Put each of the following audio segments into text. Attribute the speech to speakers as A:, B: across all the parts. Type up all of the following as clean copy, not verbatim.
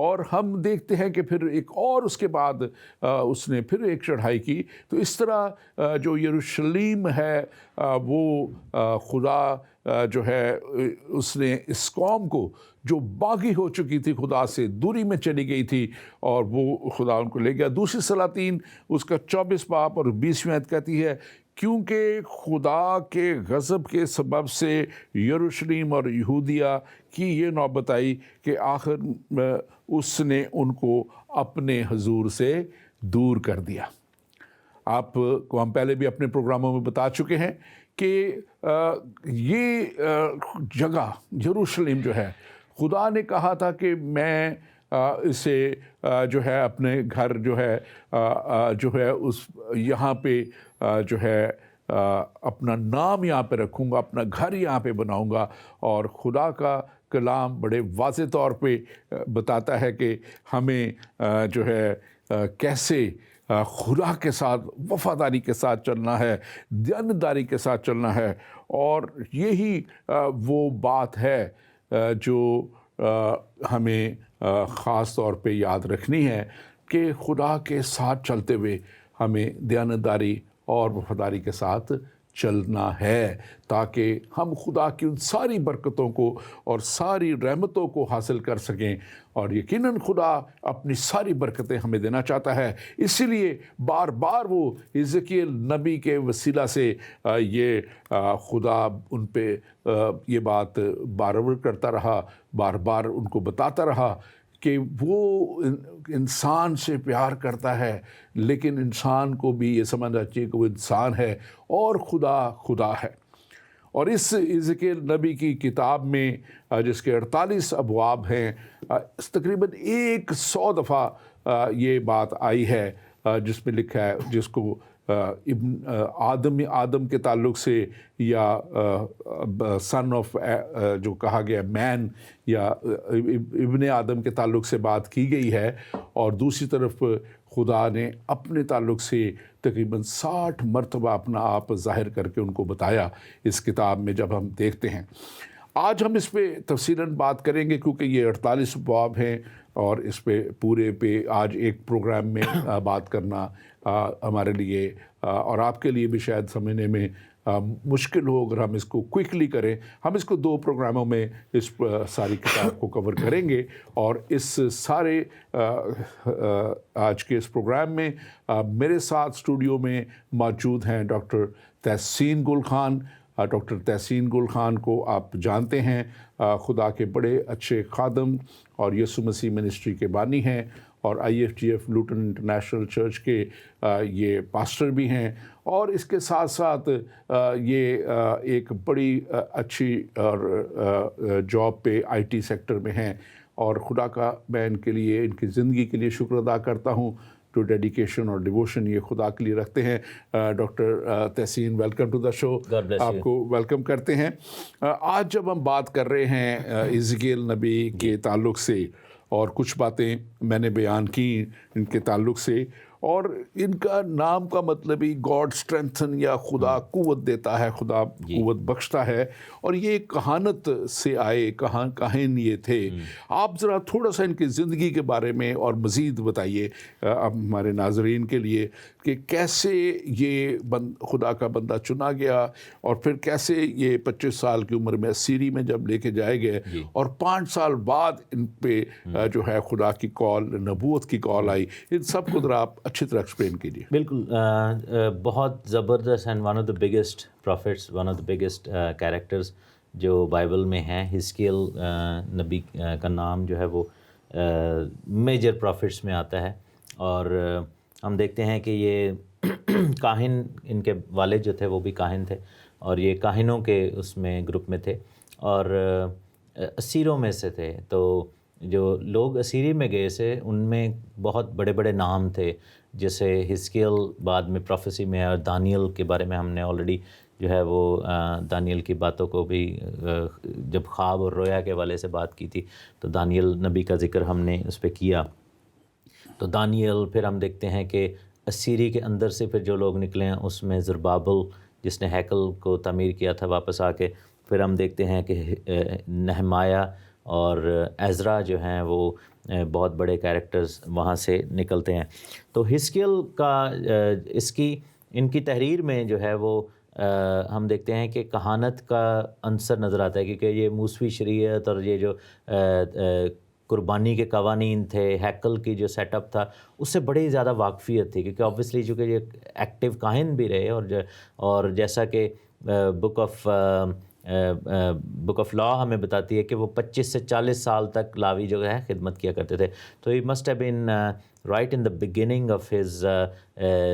A: اور ہم دیکھتے ہیں کہ پھر ایک اور اس کے بعد اس نے پھر ایک چڑھائی کی. تو اس طرح جو یروشلم ہے وہ خدا جو ہے اس نے اس قوم کو جو باغی ہو چکی تھی، خدا سے دوری میں چلی گئی تھی، اور وہ خدا ان کو لے گیا. دوسری سلاطین اس کا 24 باب اور 20ویں آیت کہتی ہے کیونکہ خدا کے غضب کے سبب سے یروشلم اور یہودیہ کی یہ نوبت آئی کہ آخر اس نے ان کو اپنے حضور سے دور کر دیا. آپ کو ہم پہلے بھی اپنے پروگراموں میں بتا چکے ہیں کہ یہ جگہ یروشلم جو ہے، خدا نے کہا تھا کہ میں اسے جو ہے اپنے گھر جو ہے اس یہاں پہ جو ہے اپنا نام یہاں پہ رکھوں گا، اپنا گھر یہاں پہ بناؤں گا. اور خدا کا کلام بڑے واضح طور پہ بتاتا ہے کہ ہمیں جو ہے کیسے خدا کے ساتھ وفاداری کے ساتھ چلنا ہے، دیانتداری کے ساتھ چلنا ہے. اور یہی وہ بات ہے جو ہمیں خاص طور پہ یاد رکھنی ہے کہ خدا کے ساتھ چلتے ہوئے ہمیں دیانتداری اور وفاداری کے ساتھ چلنا ہے، تاکہ ہم خدا کی ان ساری برکتوں کو اور ساری رحمتوں کو حاصل کر سکیں. اور یقیناً خدا اپنی ساری برکتیں ہمیں دینا چاہتا ہے. اسی لیے بار بار وہ حزقیل نبی کے وسیلہ سے یہ خدا ان پہ یہ بات بار کرتا رہا، بار بار ان کو بتاتا رہا کہ وہ انسان سے پیار کرتا ہے، لیکن انسان کو بھی یہ سمجھنا چاہیے کہ وہ انسان ہے اور خدا ہے. اور اس حزقیل نبی کی کتاب میں جس کے 48 ابواب ہیں، تقریباً 100 دفعہ یہ بات آئی ہے جس میں لکھا ہے، جس کو آدم کے تعلق سے یا سن آف جو کہا گیا مین یا ابن آدم کے تعلق سے بات کی گئی ہے. اور دوسری طرف خدا نے اپنے تعلق سے تقریباً 60 مرتبہ اپنا آپ ظاہر کر کے ان کو بتایا اس کتاب میں جب ہم دیکھتے ہیں. آج ہم اس پہ تفصیلاً بات کریں گے کیونکہ یہ 48 ابواب ہیں، اور اس پہ پورے پہ آج ایک پروگرام میں بات کرنا ہمارے لیے اور آپ کے لیے بھی شاید سمجھنے میں مشکل ہو اگر ہم اس کو کوئکلی کریں. ہم اس کو 2 پروگراموں میں اس ساری کتاب کو کور کریں گے. اور اس سارے آج کے اس پروگرام میں میرے ساتھ اسٹوڈیو میں موجود ہیں ڈاکٹر تحسین گل خان. ڈاکٹر تحسین گل خان کو آپ جانتے ہیں، خدا کے بڑے اچھے خادم اور یسوع مسیح منسٹری کے بانی ہیں، اور IFGF لوٹن انٹرنیشنل چرچ کے یہ پاسٹر بھی ہیں. اور اس کے ساتھ ساتھ یہ ایک بڑی اچھی اور جاب پہ IT سیکٹر میں ہیں. اور خدا کا میں ان کے لیے، ان کی زندگی کے لیے شکر ادا کرتا ہوں. جو ڈیڈیکیشن اور ڈیووشن یہ خدا کے لیے رکھتے ہیں. ڈاکٹر تحسین، ویلکم ٹو دا شو. آپ کو ویلکم کرتے ہیں. آج جب ہم بات کر رہے ہیں حزقیل نبی کے تعلق سے، اور کچھ باتیں میں نے بیان کی ان کے تعلق سے، اور ان کا نام کا مطلب ہی گاڈ اسٹرینتھن یا خدا قوت دیتا ہے، خدا قوت بخشتا ہے. اور یہ کہانت سے آئے کاہن یہ تھے. آپ ذرا تھوڑا سا ان کی زندگی کے بارے میں اور مزید بتائیے ہمارے ناظرین کے لیے کہ کیسے یہ خدا کا بندہ چنا گیا، اور پھر کیسے یہ 25 سال کی عمر میں اسیری میں جب لے کے جائے گئے، اور 5 سال بعد ان پہ جو ہے خدا کی کال، نبوت کی کال آئی. ان سب کو ذرا آپ اچھی طرح ایکسپلین کیجیے.
B: بالکل، بہت زبردست and one of the biggest prophets, one of the biggest characters جو بائبل میں ہیں. حزقیل نبی کا نام جو ہے وہ میجر پروفٹس میں آتا ہے. اور ہم دیکھتے ہیں کہ یہ کاہن، ان کے والد جو تھے وہ بھی کاہن تھے، اور یہ کاہنوں کے اس میں گروپ میں تھے، اور اسیروں میں سے تھے. تو جو لوگ اسیری میں گئے سے ان میں بہت بڑے بڑے نام تھے، جیسے حزقیل بعد میں پروفیسی میں، اور دانیل کے بارے میں ہم نے آلریڈی جو ہے وہ دانیل کی باتوں کو بھی جب خواب اور رویا کے والے سے بات کی تھی تو دانیل نبی کا ذکر ہم نے اس پہ کیا. تو دانیل، پھر ہم دیکھتے ہیں کہ اسیری کے اندر سے پھر جو لوگ نکلے ہیں اس میں زربابل جس نے ہیکل کو تعمیر کیا تھا واپس آ کے. پھر ہم دیکھتے ہیں کہ نہمایہ اور ایزرا جو ہیں وہ بہت بڑے کیریکٹرز وہاں سے نکلتے ہیں. تو ہزقیل کا ان کی تحریر میں جو ہے وہ ہم دیکھتے ہیں کہ کہانت کا عنصر نظر آتا ہے، کیونکہ یہ موسوی شریعت اور یہ جو قربانی کے قوانین تھے، ہیکل کی جو سیٹ اپ تھا، اس سے بڑی زیادہ واقفیت تھی، کیونکہ آبویسلی چونکہ یہ ایکٹیو کاہن بھی رہے اور جیسا کہ بک آف لا ہمیں بتاتی ہے کہ وہ 25 سے 40 سال تک لاوی جو ہے خدمت کیا کرتے تھے. تو he must have been right in the beginning of his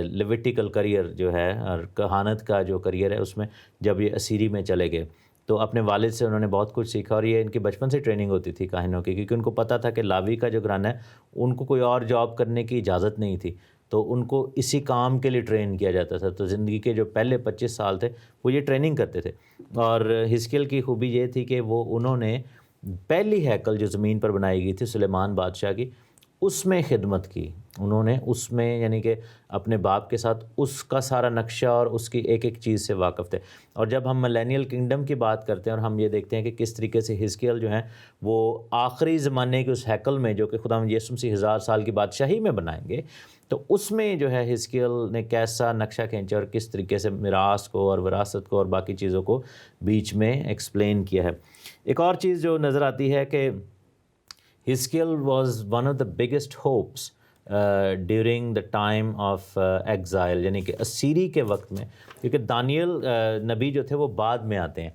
B: Levitical career جو ہے، اور کہانت کا جو کریئر ہے اس میں جب یہ اسیری میں چلے گئے تو اپنے والد سے انہوں نے بہت کچھ سیکھا. اور یہ ان کی بچپن سے ٹریننگ ہوتی تھی کاہنوں کی، کیونکہ ان کو پتہ تھا کہ لاوی کا جو گھرانہ ہے ان کو کوئی اور جاب کرنے کی اجازت نہیں تھی، تو ان کو اسی کام کے لیے ٹرین کیا جاتا تھا. تو زندگی کے جو پہلے 25 سال تھے وہ یہ ٹریننگ کرتے تھے. اور ہزقیل کی خوبی یہ تھی کہ انہوں نے پہلی ہیکل جو زمین پر بنائی گئی تھی سلیمان بادشاہ کی، اس میں خدمت کی. انہوں نے اس میں یعنی کہ اپنے باپ کے ساتھ اس کا سارا نقشہ اور اس کی ایک ایک چیز سے واقف تھے. اور جب ہم ملینیل کنگڈم کی بات کرتے ہیں اور ہم یہ دیکھتے ہیں کہ کس طریقے سے ہزقیل جو ہیں وہ آخری زمانے کے اس ہیکل میں جو کہ خداوند یسوع مسیح 1000 سال کی بادشاہی میں بنائیں گے، تو اس میں جو ہے ہزقیل نے کیسا نقشہ کھینچا اور کس طریقے سے میراث کو اور وراثت کو اور باقی چیزوں کو بیچ میں ایکسپلین کیا ہے. ایک اور چیز جو نظر آتی ہے کہ Ezekiel was one of the biggest hopes during the time of exile, یعنی کہ اسیری کے وقت میں، کیونکہ دانیل نبی جو تھے وہ بعد میں آتے ہیں،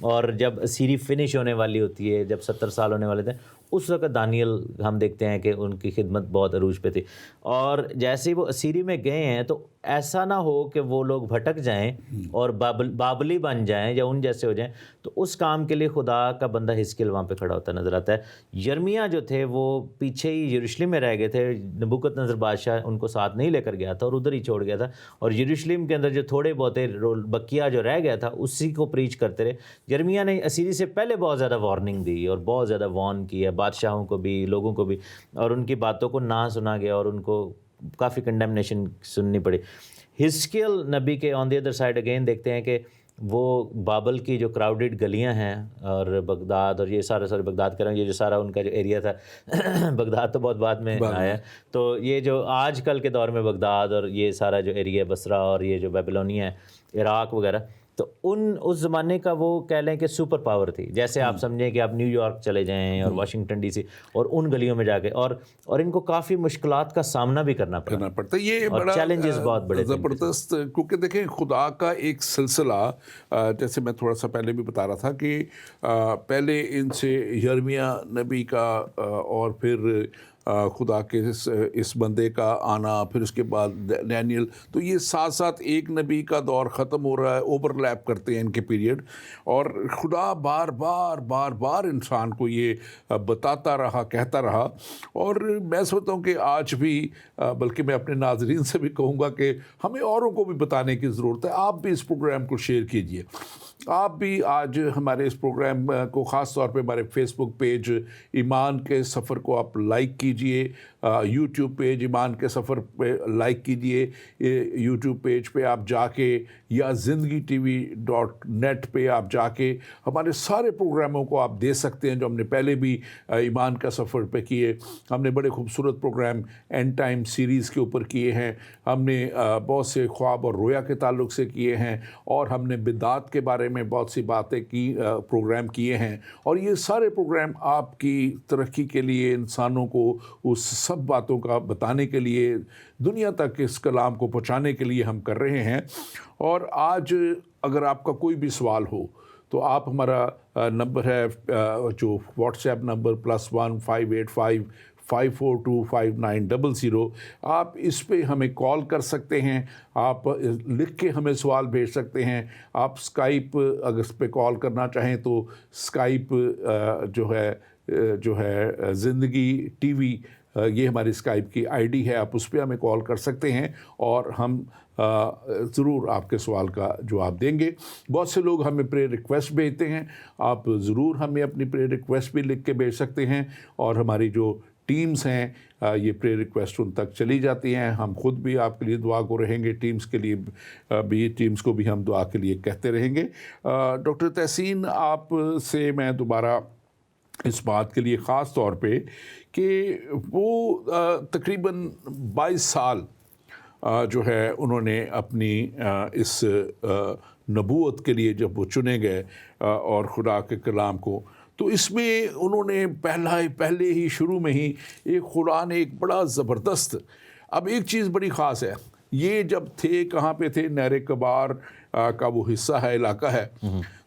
B: اور جب اسیری فنش ہونے والی ہوتی ہے، جب 70 سال ہونے والے تھے، اس وقت دانیل ہم دیکھتے ہیں کہ ان کی خدمت بہت عروج پہ تھی. اور جیسے ہی وہ اسیری میں گئے ہیں تو ایسا نہ ہو کہ وہ لوگ بھٹک جائیں اور بابلی بن جائیں یا ان جیسے ہو جائیں، تو اس کام کے لیے خدا کا بندہ ہزقیل وہاں پہ کھڑا ہوتا نظر آتا ہے. یرمیہ جو تھے وہ پیچھے ہی یروشلم میں رہ گئے تھے، نبوکت نظر بادشاہ ان کو ساتھ نہیں لے کر گیا تھا اور ادھر ہی چھوڑ گیا تھا، اور یروشلم کے اندر جو تھوڑے بہتے بقیہ جو رہ گیا تھا اسی کو پریچ کرتے رہے. یرمیہ نے اسیری سے پہلے بہت زیادہ وارننگ دی اور بہت زیادہ وارن کیا بادشاہوں کو بھی، لوگوں کو بھی، اور ان کی باتوں کو نہ سنا گیا اور ان کو کافی کنڈیمنیشن سننی پڑی. ہزقیل نبی کے آن دی ادر سائڈ اگین دیکھتے ہیں کہ وہ بابل کی جو کراؤڈڈ گلیاں ہیں اور بغداد اور یہ سارے بغداد کر رہے ہیں، یہ جو سارا ان کا جو ایریا تھا بغداد تو بہت بعد میں آیا، تو یہ جو آج کل کے دور میں بغداد اور یہ سارا جو ایریا بصرہ اور یہ جو بیبلونیا ہے، عراق وغیرہ، تو اس زمانے کا وہ کہہ لیں کہ سپر پاور تھی. جیسے آپ سمجھیں کہ آپ نیو یارک چلے جائیں اور واشنگٹن ڈی سی اور ان گلیوں میں جا کے، اور ان کو کافی مشکلات کا سامنا بھی کرنا پڑتا.
A: یہ بڑا
B: چیلنجز بہت بڑے
A: زبردست، کیونکہ دیکھیں خدا کا ایک سلسلہ، جیسے میں تھوڑا سا پہلے بھی بتا رہا تھا کہ پہلے ان سے یرمیہ نبی کا اور پھر خدا کے اس بندے کا آنا، پھر اس کے بعد ڈینیل، تو یہ ساتھ ساتھ ایک نبی کا دور ختم ہو رہا ہے، اوور لیپ کرتے ہیں ان کے پیریڈ، اور خدا بار بار انسان کو یہ بتاتا رہا، کہتا رہا. اور میں سمجھتا ہوں کہ آج بھی، بلکہ میں اپنے ناظرین سے بھی کہوں گا کہ ہمیں اوروں کو بھی بتانے کی ضرورت ہے. آپ بھی اس پروگرام کو شیئر کیجئے. آپ بھی آج ہمارے اس پروگرام کو خاص طور پہ ہمارے فیس بک پیج ایمان کے سفر کو آپ لائک کیجئے، یوٹیوب پیج ایمان کے سفر پہ لائک کیجئے، یوٹیوب پیج پہ آپ جا کے یا zindagi.tv.net پہ آپ جا کے ہمارے سارے پروگراموں کو آپ دے سکتے ہیں جو ہم نے پہلے بھی ایمان کا سفر پہ کیے. ہم نے بڑے خوبصورت پروگرام اینڈ ٹائم سیریز کے اوپر کیے ہیں، ہم نے بہت سے خواب اور رویا کے تعلق سے کیے ہیں، اور ہم نے بدعات کے بارے میں بہت سی باتیں کی، پروگرام کیے ہیں. اور یہ سارے پروگرام آپ کی ترقی کے لیے، انسانوں کو اس سب باتوں کا بتانے کے لیے، دنیا تک اس کلام کو پہنچانے کے لیے ہم کر رہے ہیں. اور آج اگر آپ کا کوئی بھی سوال ہو تو آپ ہمارا نمبر ہے جو واٹس ایپ نمبر +1 585 542 5900، آپ اس پہ ہمیں کال کر سکتے ہیں، آپ لکھ کے ہمیں سوال بھیج سکتے ہیں. آپ اسکائپ اگر اس پہ کال کرنا چاہیں تو اسکائپ جو ہے زندگی ٹی وی، یہ ہماری اسکائپ کی آئی ڈی ہے، آپ اس پہ ہمیں کال کر سکتے ہیں اور ہم ضرور آپ کے سوال کا جواب دیں گے. بہت سے لوگ ہمیں پریئر ریکویسٹ بھیجتے ہیں، آپ ضرور ہمیں اپنی پریئر ریکویسٹ بھی لکھ کے بھیج سکتے ہیں، اور ہماری جو ٹیمز ہیں یہ پریئر ریکویسٹ ان تک چلی جاتی ہیں. ہم خود بھی آپ کے لیے دعا کو رہیں گے، ٹیمز کے لیے بھی، ٹیمز کو بھی ہم دعا کے لیے کہتے رہیں گے. ڈاکٹر تحسین، آپ سے میں دوبارہ اس بات کے لیے خاص طور پہ کہ وہ تقریباً 22 سال جو ہے انہوں نے اپنی اس نبوت کے لیے جب وہ چنے گئے اور خدا کے کلام کو، تو اس میں انہوں نے پہلے ہی شروع میں ہی خدا نے ایک بڑا زبردست، اب ایک چیز بڑی خاص ہے، یہ جب تھے کہاں پہ تھے، نہر کبار کا وہ حصہ ہے، علاقہ ہے،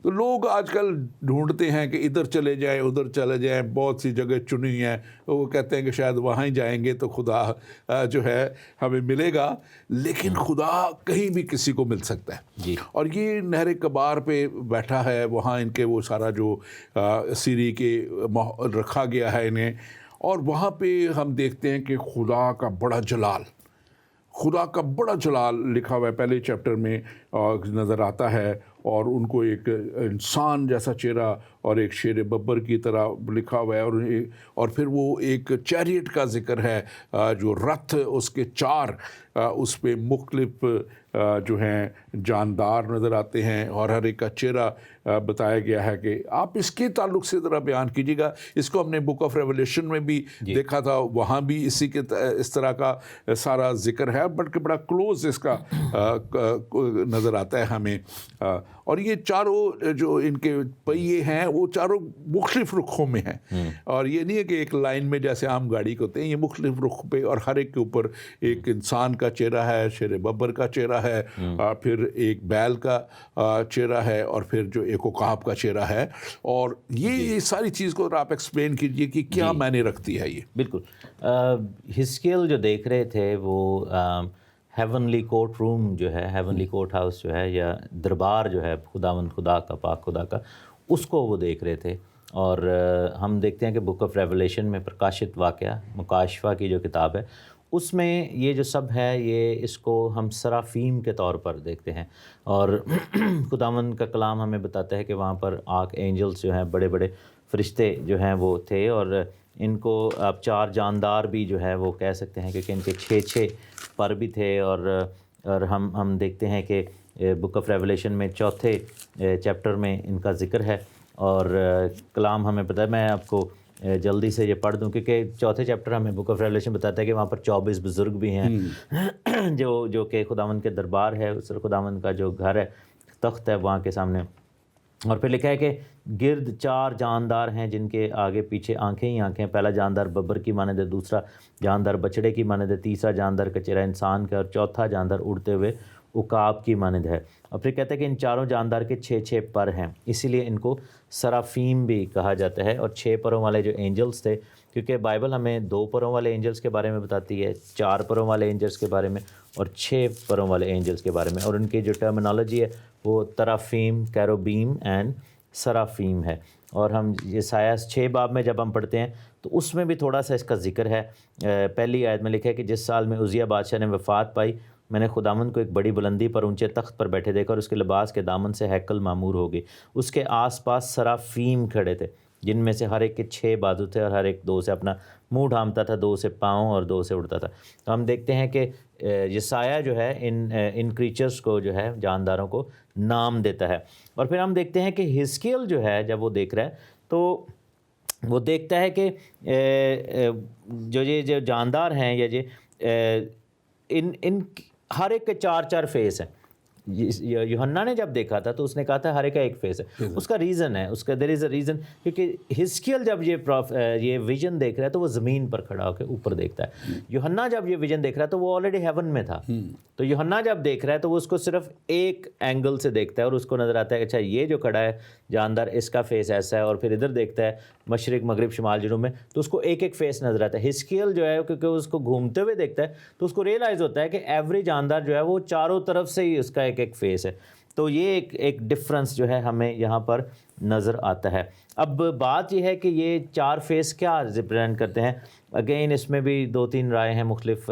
A: تو لوگ آج کل ڈھونڈتے ہیں کہ ادھر چلے جائیں ادھر چلے جائیں، بہت سی جگہ چنی ہیں، وہ کہتے ہیں کہ شاید وہاں ہی جائیں گے تو خدا جو ہے ہمیں ملے گا، لیکن خدا کہیں بھی کسی کو مل سکتا ہے، اور یہ نہر کبار پہ بیٹھا ہے، وہاں ان کے وہ سارا جو سیری کے رکھا گیا ہے انہیں، اور وہاں پہ ہم دیکھتے ہیں کہ خدا کا بڑا جلال لکھا ہوا ہے، پہلے چیپٹر میں نظر آتا ہے، اور ان کو ایک انسان جیسا چہرہ اور ایک شیر ببر کی طرح لکھا ہوا ہے، اور پھر وہ ایک چیریٹ کا ذکر ہے، جو رتھ اس کے 4 اس پہ مختلف جو ہیں جاندار نظر آتے ہیں، اور ہر ایک کا چہرہ بتایا گیا ہے کہ آپ اس کے تعلق سے ذرا بیان کیجیے گا۔ اس کو ہم نے بک آف ریولیشن میں بھی دیکھا تھا، وہاں بھی اس طرح کا سارا ذکر ہے، بلکہ بڑا کلوز اس کا نظر آتا ہے ہمیں، اور یہ چاروں جو ان کے پہیے ہیں وہ چاروں مختلف رخوں میں ہیں، اور یہ نہیں ہے کہ ایک لائن میں جیسے عام گاڑی کو ہوتے ہیں، یہ مختلف رخ پہ، اور ہر ایک کے اوپر ایک انسان کا چہرہ ہے، شیر ببر کا چہرہ ہے، پھر ایک بیل کا چہرہ ہے، اور پھر جو ایک عقاب کا چہرہ ہے، اور یہ ساری چیز کو آپ ایکسپلین کیجئے کہ کیا معنی رکھتی ہے یہ۔
B: بالکل، ہزکیل جو دیکھ رہے تھے وہ ہیونلی کورٹ روم جو ہے، ہیونلی کورٹ ہاؤس جو ہے، یا دربار جو ہے خدا کا، پاک خدا کا، اس کو وہ دیکھ رہے تھے، اور ہم دیکھتے ہیں کہ بک آف ریولیشن میں پرکاشت واقعہ، مکاشفہ کی جو کتاب ہے، اس میں یہ جو سب ہے، یہ اس کو ہم سرافیم کے طور پر دیکھتے ہیں، اور خداوند کا کلام ہمیں بتاتا ہے کہ وہاں پر آرک اینجلس جو ہیں، بڑے بڑے فرشتے جو ہیں وہ تھے، اور ان کو آپ 4 جاندار بھی جو ہے وہ کہہ سکتے ہیں، کیونکہ ان کے 6 پر بھی تھے، اور ہم دیکھتے ہیں کہ بک آف ریولیشن میں 4 چیپٹر میں ان کا ذکر ہے، اور کلام ہمیں پتہ ہے، میں آپ کو جلدی سے یہ پڑھ دوں، کیونکہ 4 چیپٹر ہمیں بک آف ریولیشن بتاتا ہے کہ وہاں پر 24 بزرگ بھی ہیں جو کہ خداوند کے دربار ہے، اس خداوند کا جو گھر ہے، تخت ہے وہاں کے سامنے، اور پھر لکھا ہے کہ گرد 4 جاندار ہیں جن کے آگے پیچھے آنکھیں ہی آنکھیں، پہلا جاندار ببر کی مانند ہے، دوسرا جاندار بچڑے کی مانند ہے، تیسرا جاندار کا چہرہ انسان کا، اور چوتھا جاندار اڑتے ہوئے عقاب کی مانند ہے، اور پھر کہتے ہیں کہ ان 4 جاندار کے 6 پر ہیں، اسی لیے ان کو سرافیم بھی کہا جاتا ہے، اور 6 پروں والے جو اینجلس تھے، کیونکہ بائبل ہمیں 2 پروں والے اینجلس کے بارے میں بتاتی ہے، 4 پروں والے اینجلس کے بارے میں، اور 6 پروں والے اینجلس کے بارے میں، اور ان کی جو ٹرمنالوجی ہے وہ ترافیم، کیروبیم اینڈ سرافیم ہے، اور ہم یسایہ 6 باب میں جب ہم پڑھتے ہیں تو اس میں بھی تھوڑا سا اس کا ذکر ہے، پہلی آیت میں لکھا ہے کہ جس سال میں عزیہ بادشاہ نے وفات پائی، میں نے خداوند کو ایک بڑی بلندی پر اونچے تخت پر بیٹھے دیکھا، اور اس کے لباس کے دامن سے ہیکل معمور ہو گئی، اس کے آس پاس سرافیم کھڑے تھے، جن میں سے ہر ایک کے 6 بازو تھے، اور ہر ایک 2 سے اپنا منہ ڈھانپتا تھا، 2 سے پاؤں اور 2 سے اڑتا تھا۔ تو ہم دیکھتے ہیں کہ یسایہ جو ہے ان کریچرز کو جو ہے، جانداروں کو نام دیتا ہے، اور پھر ہم دیکھتے ہیں کہ ہزکیل جو ہے جب وہ دیکھ رہا ہے تو وہ دیکھتا ہے کہ جو جاندار ہیں، یا ان ہر ایک کے 4 فیس ہیں۔ یوحنا نے جب دیکھا تھا تو اس نے کہا تھا ہر ایک کا ایک فیس ہے، اس کا ریزن ہے، اس کا دیر از اے ریزن، کیونکہ ہزکیل جب یہ ویژن دیکھ رہا ہے تو وہ زمین پر کھڑا ہو کے اوپر دیکھتا ہے، یوحنا جب یہ ویژن دیکھ رہا ہے تو وہ آلریڈی ہیون میں تھا، تو یوحنا جب دیکھ رہا ہے تو وہ اس کو صرف ایک اینگل سے دیکھتا ہے، اور اس کو نظر آتا ہے کہ اچھا یہ جو کھڑا ہے جاندار، اس کا فیس ایسا ہے، اور پھر ادھر دیکھتا ہے مشرق مغرب شمال جنوب میں، تو اس کو ایک ایک فیس نظر آتا ہے۔ ہزکیل جو ہے کیونکہ اس کو گھومتے ہوئے دیکھتا ہے تو اس کو ریئلائز ہوتا ہے کہ ایوری جاندار جو ہے وہ چاروں طرف سے ہی اس کا ایک ایک فیس ہے، تو یہ ایک ڈفرنس جو ہے ہمیں یہاں پر نظر آتا ہے۔ اب بات یہ ہے کہ یہ 4 فیس کیا ریپرزینٹ کرتے ہیں، اگین اس میں بھی 2-3 رائے ہیں مختلف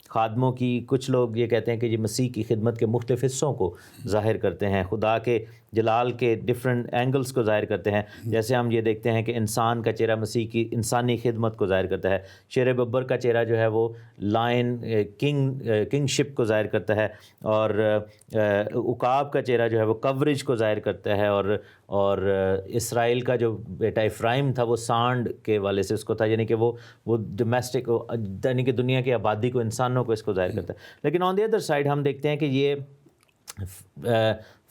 B: خادموں کی، کچھ لوگ یہ کہتے ہیں کہ یہ مسیح کی خدمت کے مختلف حصوں کو ظاہر کرتے ہیں، خدا کے جلال کے ڈفرینٹ اینگلز کو ظاہر کرتے ہیں. جیسے ہم یہ دیکھتے ہیں کہ انسان کا چہرہ مسیح کی انسانی خدمت کو ظاہر کرتا ہے، شیر ببر کا چہرہ جو ہے وہ لائن کنگ شپ کو ظاہر کرتا ہے، اور عقاب کا چہرہ جو ہے وہ کوریج کو ظاہر کرتا ہے، اور اسرائیل کا جو بیٹا افرایم تھا وہ سانڈ کے والے سے اس کو تھا، یعنی کہ وہ ڈومیسٹک، یعنی کہ دنیا کی آبادی کو، انسانوں کو اس کو ظاہر کرتا ہے. لیکن آن دی ادر سائڈ ہم دیکھتے ہیں کہ یہ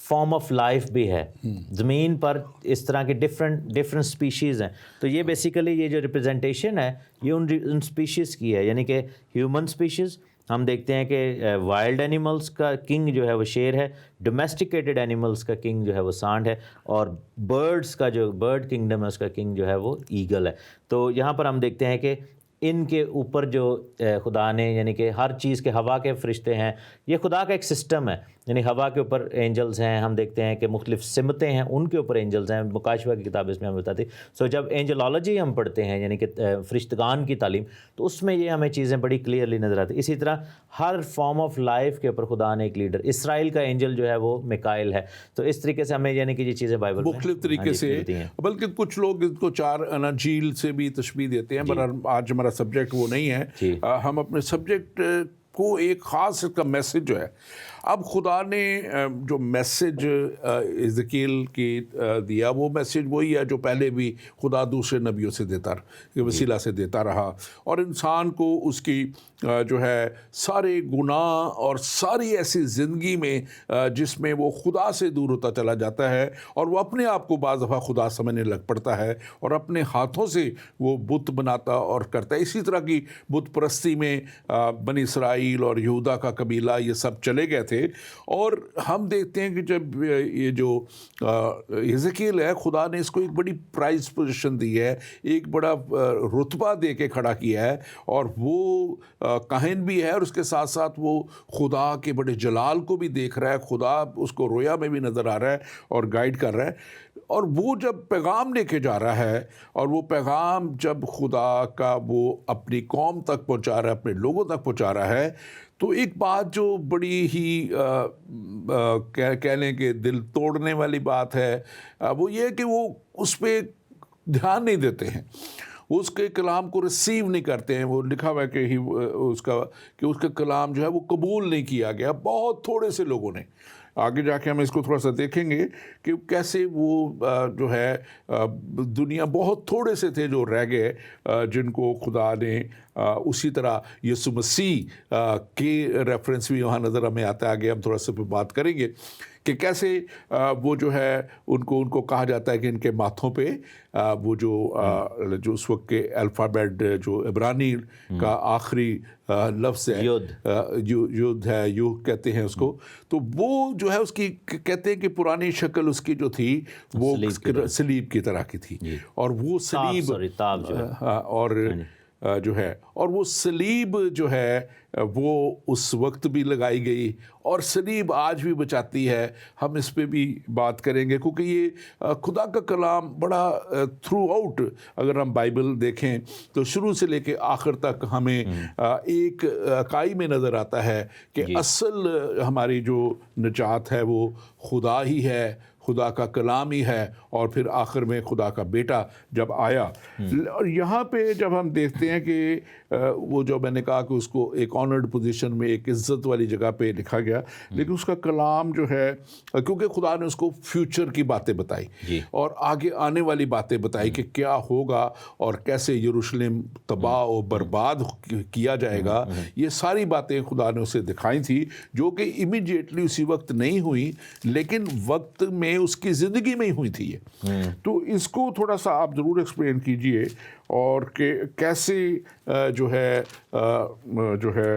B: فارم آف لائف بھی ہے، زمین پر اس طرح کی ڈفرینٹ سپیشیز ہیں. تو یہ بیسیکلی یہ جو ریپرزنٹیشن ہے یہ ان سپیشیز کی ہے، یعنی کہ ہیومن سپیشیز. ہم دیکھتے ہیں کہ وائلڈ اینیملز کا کنگ جو ہے وہ شیر ہے، ڈومیسٹیکیٹڈ اینیملز کا کنگ جو ہے وہ سانڈ ہے، اور برڈز کا جو برڈ کنگڈم ہے اس کا کنگ جو ہے وہ ایگل ہے. تو یہاں پر ہم دیکھتے ہیں کہ ان کے اوپر جو خدا نے، یعنی کہ ہر چیز کے، ہوا کے فرشتے ہیں، یہ خدا کا ایک سسٹم ہے. یعنی ہوا کے اوپر اینجلز ہیں، ہم دیکھتے ہیں کہ مختلف سمتیں ہیں ان کے اوپر اینجلز ہیں. مکاشفہ کی کتاب اس میں ہمیں بتاتی. جب اینجلالوجی ہم پڑھتے ہیں، یعنی کہ فرشتگان کی تعلیم، تو اس میں یہ ہمیں چیزیں بڑی کلیئرلی نظر آتی. اسی طرح ہر فارم آف لائف کے اوپر خدا نے ایک لیڈر، اسرائیل کا اینجل جو ہے وہ میکائل ہے. تو اس طریقے سے ہمیں، یعنی کہ یہ چیزیں بائبل میں
A: مختلف طریقے سے، بلکہ کچھ لوگ اس کو 4 اناجیل سے بھی تشبیہ دیتے ہیں، پر آج ہمارا سبجیکٹ وہ نہیں ہے. ہم اپنے سبجیکٹ کو ایک خاص کا میسج جو ہے، اب خدا نے جو میسج ایزیکیل کی دیا، وہ میسج وہی ہے جو پہلے بھی خدا دوسرے نبیوں سے دیتا رہا، وسیلہ سے دیتا رہا، اور انسان کو اس کی جو ہے سارے گناہ اور ساری ایسی زندگی میں جس میں وہ خدا سے دور ہوتا چلا جاتا ہے، اور وہ اپنے آپ کو بعض دفعہ خدا سمجھنے لگ پڑتا ہے، اور اپنے ہاتھوں سے وہ بت بناتا اور کرتا ہے. اسی طرح کی بت پرستی میں بنی اسرائیل اور یہودا کا قبیلہ یہ سب چلے گئے تھے. اور ہم دیکھتے ہیں کہ جب یہ جو ایزیکیل ہے، خدا نے اس کو ایک بڑی پرائز پوزیشن دی ہے، ایک بڑا رتبہ دے کے کھڑا کیا ہے، اور وہ کاہن بھی ہے، اور اس کے ساتھ ساتھ وہ خدا کے بڑے جلال کو بھی دیکھ رہا ہے. خدا اس کو رویا میں بھی نظر آ رہا ہے اور گائیڈ کر رہا ہے. اور وہ جب پیغام لے کے جا رہا ہے، اور وہ پیغام جب خدا کا وہ اپنی قوم تک پہنچا رہا ہے، اپنے لوگوں تک پہنچا رہا ہے، تو ایک بات جو بڑی ہی کہہ لیں کہ دل توڑنے والی بات ہے، وہ یہ کہ وہ اس پہ دھیان نہیں دیتے ہیں، وہ اس کے کلام کو ریسیو نہیں کرتے ہیں. وہ لکھا ہوا ہے کہ اس کا کلام جو ہے وہ قبول نہیں کیا گیا، بہت تھوڑے سے لوگوں نے. آگے جا کے ہم اس کو تھوڑا سا دیکھیں گے کہ کیسے وہ جو ہے دنیا بہت تھوڑے سے تھے جو رہ گئے، جن کو خدا نے اسی طرح یسوع مسیح کے ریفرنس بھی وہاں نظر ہمیں آتا ہے. آگے ہم تھوڑا سا پہ بات کریں گے کہ کیسے وہ جو ہے ان کو کہا جاتا ہے کہ ان کے ماتھوں پہ وہ جو اس وقت کے الفابیٹ جو عبرانی کا آخری لفظ ہے، یود ہے، یو کہتے ہیں اس کو. تو وہ جو ہے اس کی کہتے ہیں کہ پرانی شکل اس کی جو تھی وہ صلیب کی طرح کی تھی، اور وہ صلیب اور وہ صلیب جو ہے وہ اس وقت بھی لگائی گئی، اور صلیب آج بھی بچاتی ہے. ہم اس پہ بھی بات کریں گے، کیونکہ یہ خدا کا کلام بڑا تھرو آؤٹ، اگر ہم بائبل دیکھیں تو شروع سے لے کے آخر تک ہمیں ایک اکائی میں نظر آتا ہے کہ اصل ہماری جو نجات ہے وہ خدا ہی ہے، خدا کا کلام ہی ہے، اور پھر آخر میں خدا کا بیٹا جب آیا. اور یہاں پہ جب ہم دیکھتے ہیں کہ وہ جو میں نے کہا کہ اس کو ایک آنرڈ پوزیشن میں، ایک عزت والی جگہ پہ لکھا گیا، لیکن اس کا کلام جو ہے، کیونکہ خدا نے اس کو فیوچر کی باتیں بتائی اور آگے آنے والی باتیں بتائی کہ کیا ہوگا اور کیسے یروشلم تباہ و برباد کیا جائے گا. یہ ساری باتیں خدا نے اسے دکھائی تھی، جو کہ امیڈیٹلی اسی وقت نہیں ہوئی، لیکن وقت میں اس کی زندگی میں ہی ہوئی تھی. تو اس کو تھوڑا سا آپ ضرور ایکسپلین کیجئے، اور کہ کیسے جو ہے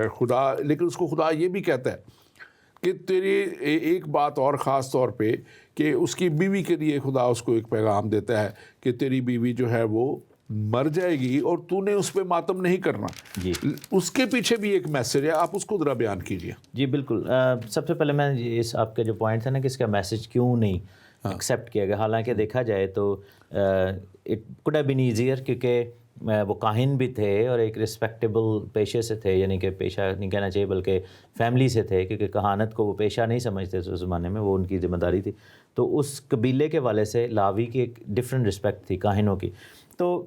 A: خدا، لیکن اس کو خدا یہ بھی کہتا ہے کہ تیری ایک بات اور خاص طور پہ کہ اس کی بیوی کے لیے خدا اس کو ایک پیغام دیتا ہے کہ تیری بیوی جو ہے وہ مر جائے گی اور تو نے اس پہ ماتم نہیں کرنا. اس کے پیچھے بھی ایک میسج ہے، آپ اس کو ذرا بیان کیجئے.
B: جی بالکل. سب سے پہلے میں اس آپ کا جو پوائنٹ ہے نا کہ اس کا میسج کیوں نہیں ایکسیپٹ کیا گیا، حالانکہ دیکھا جائے تو it could have been easier, کیونکہ وہ کاہن بھی تھے اور ایک رسپیکٹیبل پیشے سے تھے، یعنی کہ پیشہ نہیں کہنا چاہیے بلکہ فیملی سے تھے، کیونکہ کہانت کو وہ پیشہ نہیں سمجھتے تھے اس زمانے میں، وہ ان کی ذمہ داری تھی. تو اس قبیلے کے والے سے لاوی کی ایک ڈفرینٹ رسپیکٹ تھی کاہنوں کی. تو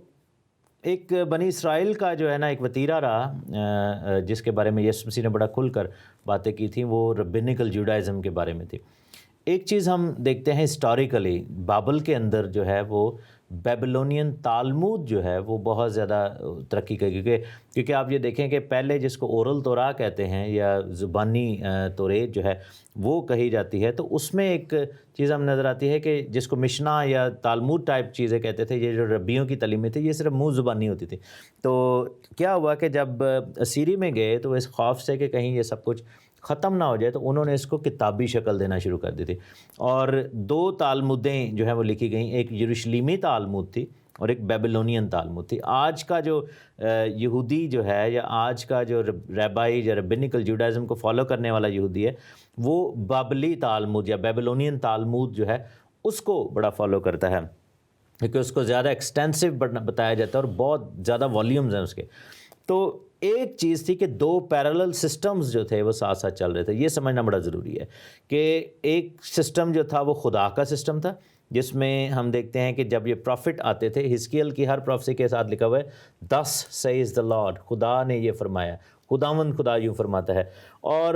B: ایک بنی اسرائیل کا جو ہے نا ایک وتیرہ رہا جس کے بارے میں یسوع مسیح نے بڑا کھل کر باتیں کی تھیں، وہ ربینیکل جوڈائزم کے بارے میں تھی. ایک چیز ہم دیکھتے ہیں ہسٹوریکلی بابل کے اندر جو ہے وہ بیبلونین تالمود جو ہے وہ بہت زیادہ ترقی کی، کیونکہ آپ یہ دیکھیں کہ پہلے جس کو اورل تورا کہتے ہیں یا زبانی توریت جو ہے وہ کہی جاتی ہے، تو اس میں ایک چیز ہم نظر آتی ہے کہ جس کو مشنا یا تالمود ٹائپ چیزیں کہتے تھے، یہ جو ربیوں کی تعلیمیں تھیں یہ صرف منہ زبانی ہوتی تھی. تو کیا ہوا کہ جب اسیری میں گئے تو اس خوف سے کہ کہیں یہ سب کچھ ختم نہ ہو جائے تو انہوں نے اس کو کتابی شکل دینا شروع کر دی تھی، اور 2 تالمودیں جو ہیں وہ لکھی گئیں، ایک یروشلیمی تالمود تھی اور ایک بیبلونین تالمود تھی. آج کا جو یہودی جو ہے یا آج کا جو ریبائی یا ربینیکل جوڈائزم کو فالو کرنے والا یہودی ہے وہ بابلی تالمود یا بیبلونین تالمود جو ہے اس کو بڑا فالو کرتا ہے، کیونکہ اس کو زیادہ ایکسٹینسو بتایا جاتا ہے اور بہت زیادہ والیومز ہیں اس کے. تو ایک چیز تھی کہ 2 پیرالل سسٹمز جو تھے وہ ساتھ ساتھ چل رہے تھے. یہ سمجھنا بڑا ضروری ہے کہ ایک سسٹم جو تھا وہ خدا کا سسٹم تھا، جس میں ہم دیکھتے ہیں کہ جب یہ پروفٹ آتے تھے، حزقیل کی ہر پروفیسی کے ساتھ لکھا ہوا ہے thus says the Lord، خدا نے یہ فرمایا، خداوند خدا یوں فرماتا ہے. اور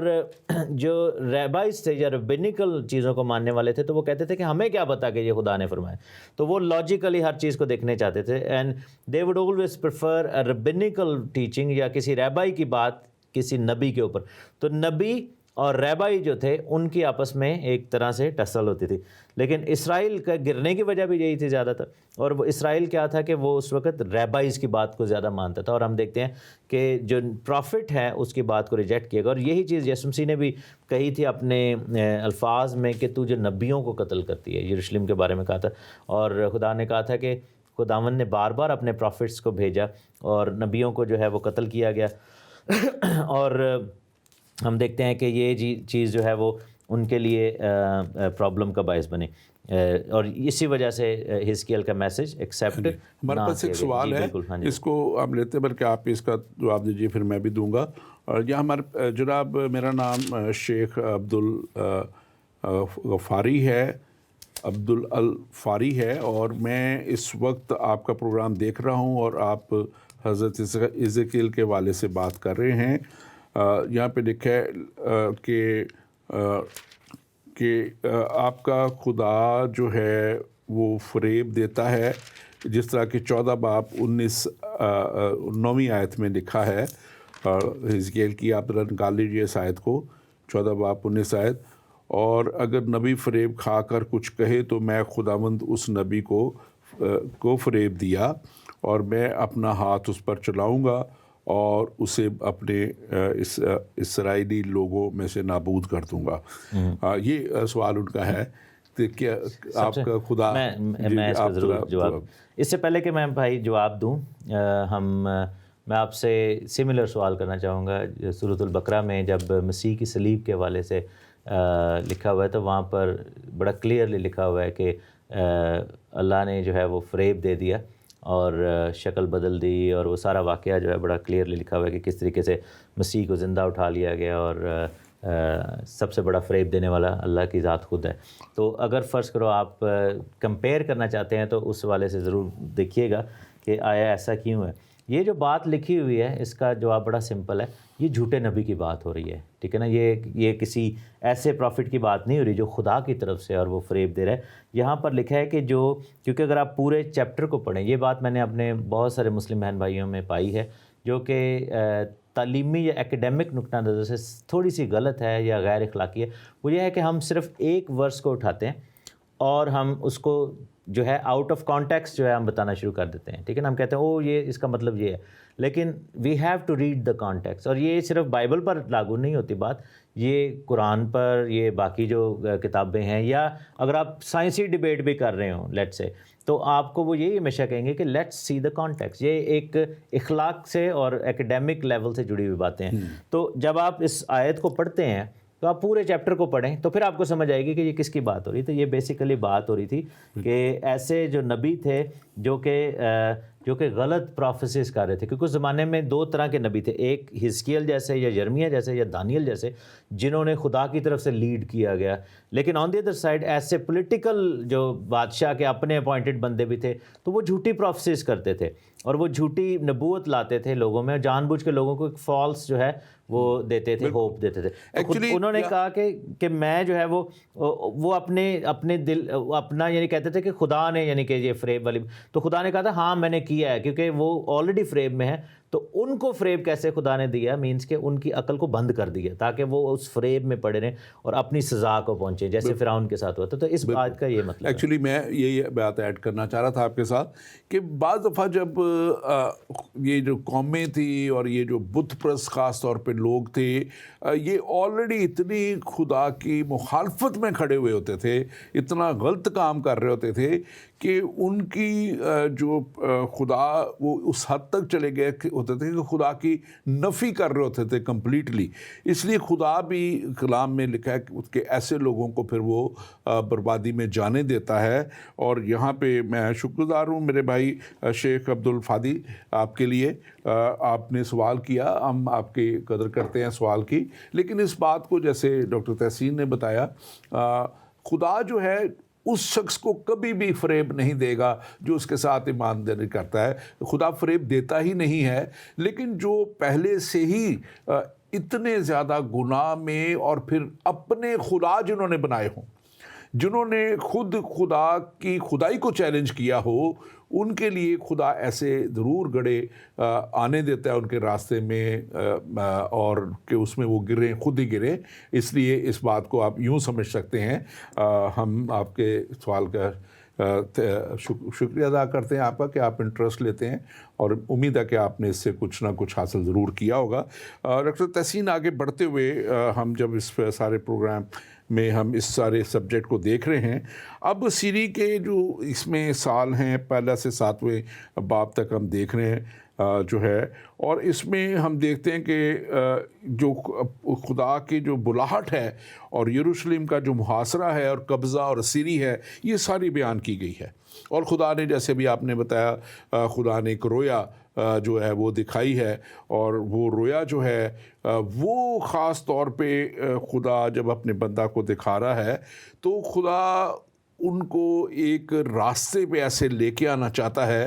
B: جو ریبائز تھے یا ربینیکل چیزوں کو ماننے والے تھے تو وہ کہتے تھے کہ ہمیں کیا پتا کہ یہ خدا نے فرمایا. تو وہ لاجیکلی ہر چیز کو دیکھنے چاہتے تھے، and they would always prefer a rabbinical teaching یا کسی ریبائی کی بات کسی نبی کے اوپر. تو نبی اور ریبائی جو تھے ان کی آپس میں ایک طرح سے ٹسل ہوتی تھی. لیکن اسرائیل کا گرنے کی وجہ بھی یہی تھی زیادہ تر، اور وہ اسرائیل کیا تھا کہ وہ اس وقت ریبائز کی بات کو زیادہ مانتا تھا، اور ہم دیکھتے ہیں کہ جو پروفٹ ہے اس کی بات کو ریجیکٹ کیا گیا. اور یہی چیز یسوع مسیح نے بھی کہی تھی اپنے الفاظ میں کہ تو جو نبیوں کو قتل کرتی ہے، یروشلم کے بارے میں کہا تھا. اور خدا نے کہا تھا کہ خداوند نے بار بار اپنے پروفٹس کو بھیجا اور نبیوں کو جو ہے وہ قتل کیا گیا. اور ہم دیکھتے ہیں کہ یہ چیز جو ہے وہ ان کے لیے پرابلم کا باعث بنے، اور اسی وجہ سے حزقیل کا میسج ایکسیپٹ.
A: ہمارے پاس ایک سوال ہے، اس کو آپ لیتے ہیں بلکہ آپ اس کا جواب دیجیے پھر میں بھی دوں گا. اور یہاں ہمارے جناب، میرا نام شیخ عبدالغفاری ہے، عبدالفاری ہے، اور میں اس وقت آپ کا پروگرام دیکھ رہا ہوں اور آپ حضرت حزقیل کے والے سے بات کر رہے ہیں. یہاں پہ لکھا ہے کہ آپ کا خدا جو ہے وہ فریب دیتا ہے، جس طرح کہ 14 باب 9ویں آیت میں لکھا ہے. حزقیل کی آپ نکال لیجیے اس آیت کو، 14 باب 19 آیت. اور اگر نبی فریب کھا کر کچھ کہے تو میں خداوند اس نبی کو فریب دیا، اور میں اپنا ہاتھ اس پر چلاؤں گا اور اسے اپنے اسرائیلی لوگوں میں سے نابود کر دوں گا. یہ سوال ان کا ہے کہ کیا آپ کا خدا.
B: میں اس کا ضرور جواب، اس سے پہلے کہ میں بھائی جواب دوں، میں آپ سے سملر سوال کرنا چاہوں گا. سورۃ البقرہ میں جب مسیح کی صلیب کے حوالے سے لکھا ہوا ہے تو وہاں پر بڑا کلیئرلی لکھا ہوا ہے کہ اللہ نے جو ہے وہ فریب دے دیا اور شکل بدل دی، اور وہ سارا واقعہ جو ہے بڑا کلیئرلی لکھا ہوا ہے کہ کس طریقے سے مسیح کو زندہ اٹھا لیا گیا، اور سب سے بڑا فریب دینے والا اللہ کی ذات خود ہے. تو اگر فرض کرو آپ کمپیئر کرنا چاہتے ہیں تو اس والے سے ضرور دیکھیے گا کہ آیا ایسا کیوں ہے. یہ جو بات لکھی ہوئی ہے اس کا جواب بڑا سمپل ہے، یہ جھوٹے نبی کی بات ہو رہی ہے، ٹھیک ہے نا. یہ کسی ایسے پروفٹ کی بات نہیں ہو رہی جو خدا کی طرف سے اور وہ فریب دے رہا ہے. یہاں پر لکھا ہے کہ کیونکہ اگر آپ پورے چیپٹر کو پڑھیں، یہ بات میں نے اپنے بہت سارے مسلم بہن بھائیوں میں پائی ہے جو کہ تعلیمی یا ایکیڈیمک نقطہ نظر سے تھوڑی سی غلط ہے یا غیر اخلاقی ہے. وہ یہ ہے کہ ہم صرف ایک ورس کو اٹھاتے ہیں اور ہم اس کو جو ہے آؤٹ آف کانٹیکسٹ جو ہے ہم بتانا شروع کر دیتے ہیں، ٹھیک ہے نا. ہم کہتے ہیں یہ اس کا مطلب یہ ہے، لیکن we have to read the context. اور یہ صرف بائبل پر لاگو نہیں ہوتی بات، یہ قرآن پر، یہ باقی جو کتابیں ہیں، یا اگر آپ سائنسی ڈبیٹ بھی کر رہے ہوں لیٹ سے، تو آپ کو وہ یہی ہمیشہ کہیں گے کہ لیٹس سی دا کانٹیکسٹ. یہ ایک اخلاق سے اور ایکیڈیمک لیول سے جڑی ہوئی باتیں ہیں. تو جب آپ اس آیت کو پڑھتے ہیں تو آپ پورے چیپٹر کو پڑھیں تو پھر آپ کو سمجھ آئے گی کہ یہ کس کی بات ہو رہی. تو یہ بیسیکلی بات ہو رہی تھی کہ ایسے جو نبی تھے جو کہ غلط پروفیسیز کر رہے تھے, کیونکہ اس زمانے میں دو طرح کے نبی تھے, ایک حزقیل جیسے یا یرمیہ جیسے یا دانیل جیسے جنہوں نے خدا کی طرف سے لیڈ کیا گیا, لیکن آن دی ادر سائڈ ایسے پولیٹیکل جو بادشاہ کے اپنے اپوائنٹڈ بندے بھی تھے, تو وہ جھوٹی پروفیسیز کرتے تھے اور وہ جھوٹی نبوت لاتے تھے لوگوں میں, اور جان بوجھ کے لوگوں کو ایک فالس جو ہے وہ دیتے تھے, ہوپ دیتے تھے. انہوں نے کہا کہ میں جو ہے وہ اپنے دل اپنا یعنی کہتے تھے کہ خدا نے یعنی کہ یہ فریب والی, تو خدا نے کہا تھا ہاں میں نے کیا ہے, کیونکہ وہ آلریڈی فریب میں ہے. تو ان کو فریب کیسے خدا نے دیا, مینس کہ ان کی عقل کو بند کر دیا تاکہ وہ اس فریب میں پڑے رہیں اور اپنی سزا کو پہنچے, جیسے فرعون کے ساتھ ہوا تھا. تو اس بات کا یہ مطلب ہے.
A: ایکچولی میں یہ بات ایڈ کرنا چاہ رہا تھا آپ کے ساتھ کہ بعض دفعہ جب یہ جو قومیں تھیں اور یہ جو بت پرست خاص طور پہ لوگ تھے, یہ آلریڈی اتنی خدا کی مخالفت میں کھڑے ہوئے ہوتے تھے, اتنا غلط کام کر رہے ہوتے تھے کہ ان کی جو خدا وہ اس حد تک چلے گئے ہوتے تھے کہ خدا کی نفی کر رہے ہوتے تھے کمپلیٹلی. اس لیے خدا بھی کلام میں لکھا ہے کہ ایسے لوگوں کو پھر وہ بربادی میں جانے دیتا ہے. اور یہاں پہ میں شکر گزار ہوں میرے بھائی شیخ عبدالفادی آپ کے لیے, آپ نے سوال کیا, ہم آپ کی قدر کرتے ہیں سوال کی, لیکن اس بات کو جیسے ڈاکٹر تحسین نے بتایا, خدا جو ہے اس شخص کو کبھی بھی فریب نہیں دے گا جو اس کے ساتھ ایمانداری کرتا ہے. خدا فریب دیتا ہی نہیں ہے, لیکن جو پہلے سے ہی اتنے زیادہ گناہ میں اور پھر اپنے خدا جنہوں نے بنائے ہوں, جنہوں نے خود خدا کی خدائی کو چیلنج کیا ہو, ان کے لیے خدا ایسے ضرور گڑھے آنے دیتا ہے ان کے راستے میں, اور کہ اس میں وہ گریں, خود ہی گریں. اس لیے اس بات کو آپ یوں سمجھ سکتے ہیں. ہم آپ کے سوال کا شکریہ ادا کرتے ہیں آپ کا کہ آپ انٹرسٹ لیتے ہیں, اور امید ہے کہ آپ نے اس سے کچھ نہ کچھ حاصل ضرور کیا ہوگا. ڈاکٹر تحسین, آگے بڑھتے ہوئے ہم جب اس سارے پروگرام میں ہم اس سارے سبجیکٹ کو دیکھ رہے ہیں, اب سیری کے جو اس میں سال ہیں 1 سے 7 باب تک ہم دیکھ رہے ہیں جو ہے, اور اس میں ہم دیکھتے ہیں کہ جو خدا کی جو بلاہٹ ہے اور یروشلم کا جو محاصرہ ہے اور قبضہ اور اسیری ہے, یہ ساری بیان کی گئی ہے. اور خدا نے جیسے بھی آپ نے بتایا خدا نے ایک رویا جو ہے وہ دکھائی ہے, اور وہ رویا جو ہے وہ خاص طور پہ خدا جب اپنے بندہ کو دکھا رہا ہے تو خدا ان کو ایک راستے پہ ایسے لے کے آنا چاہتا ہے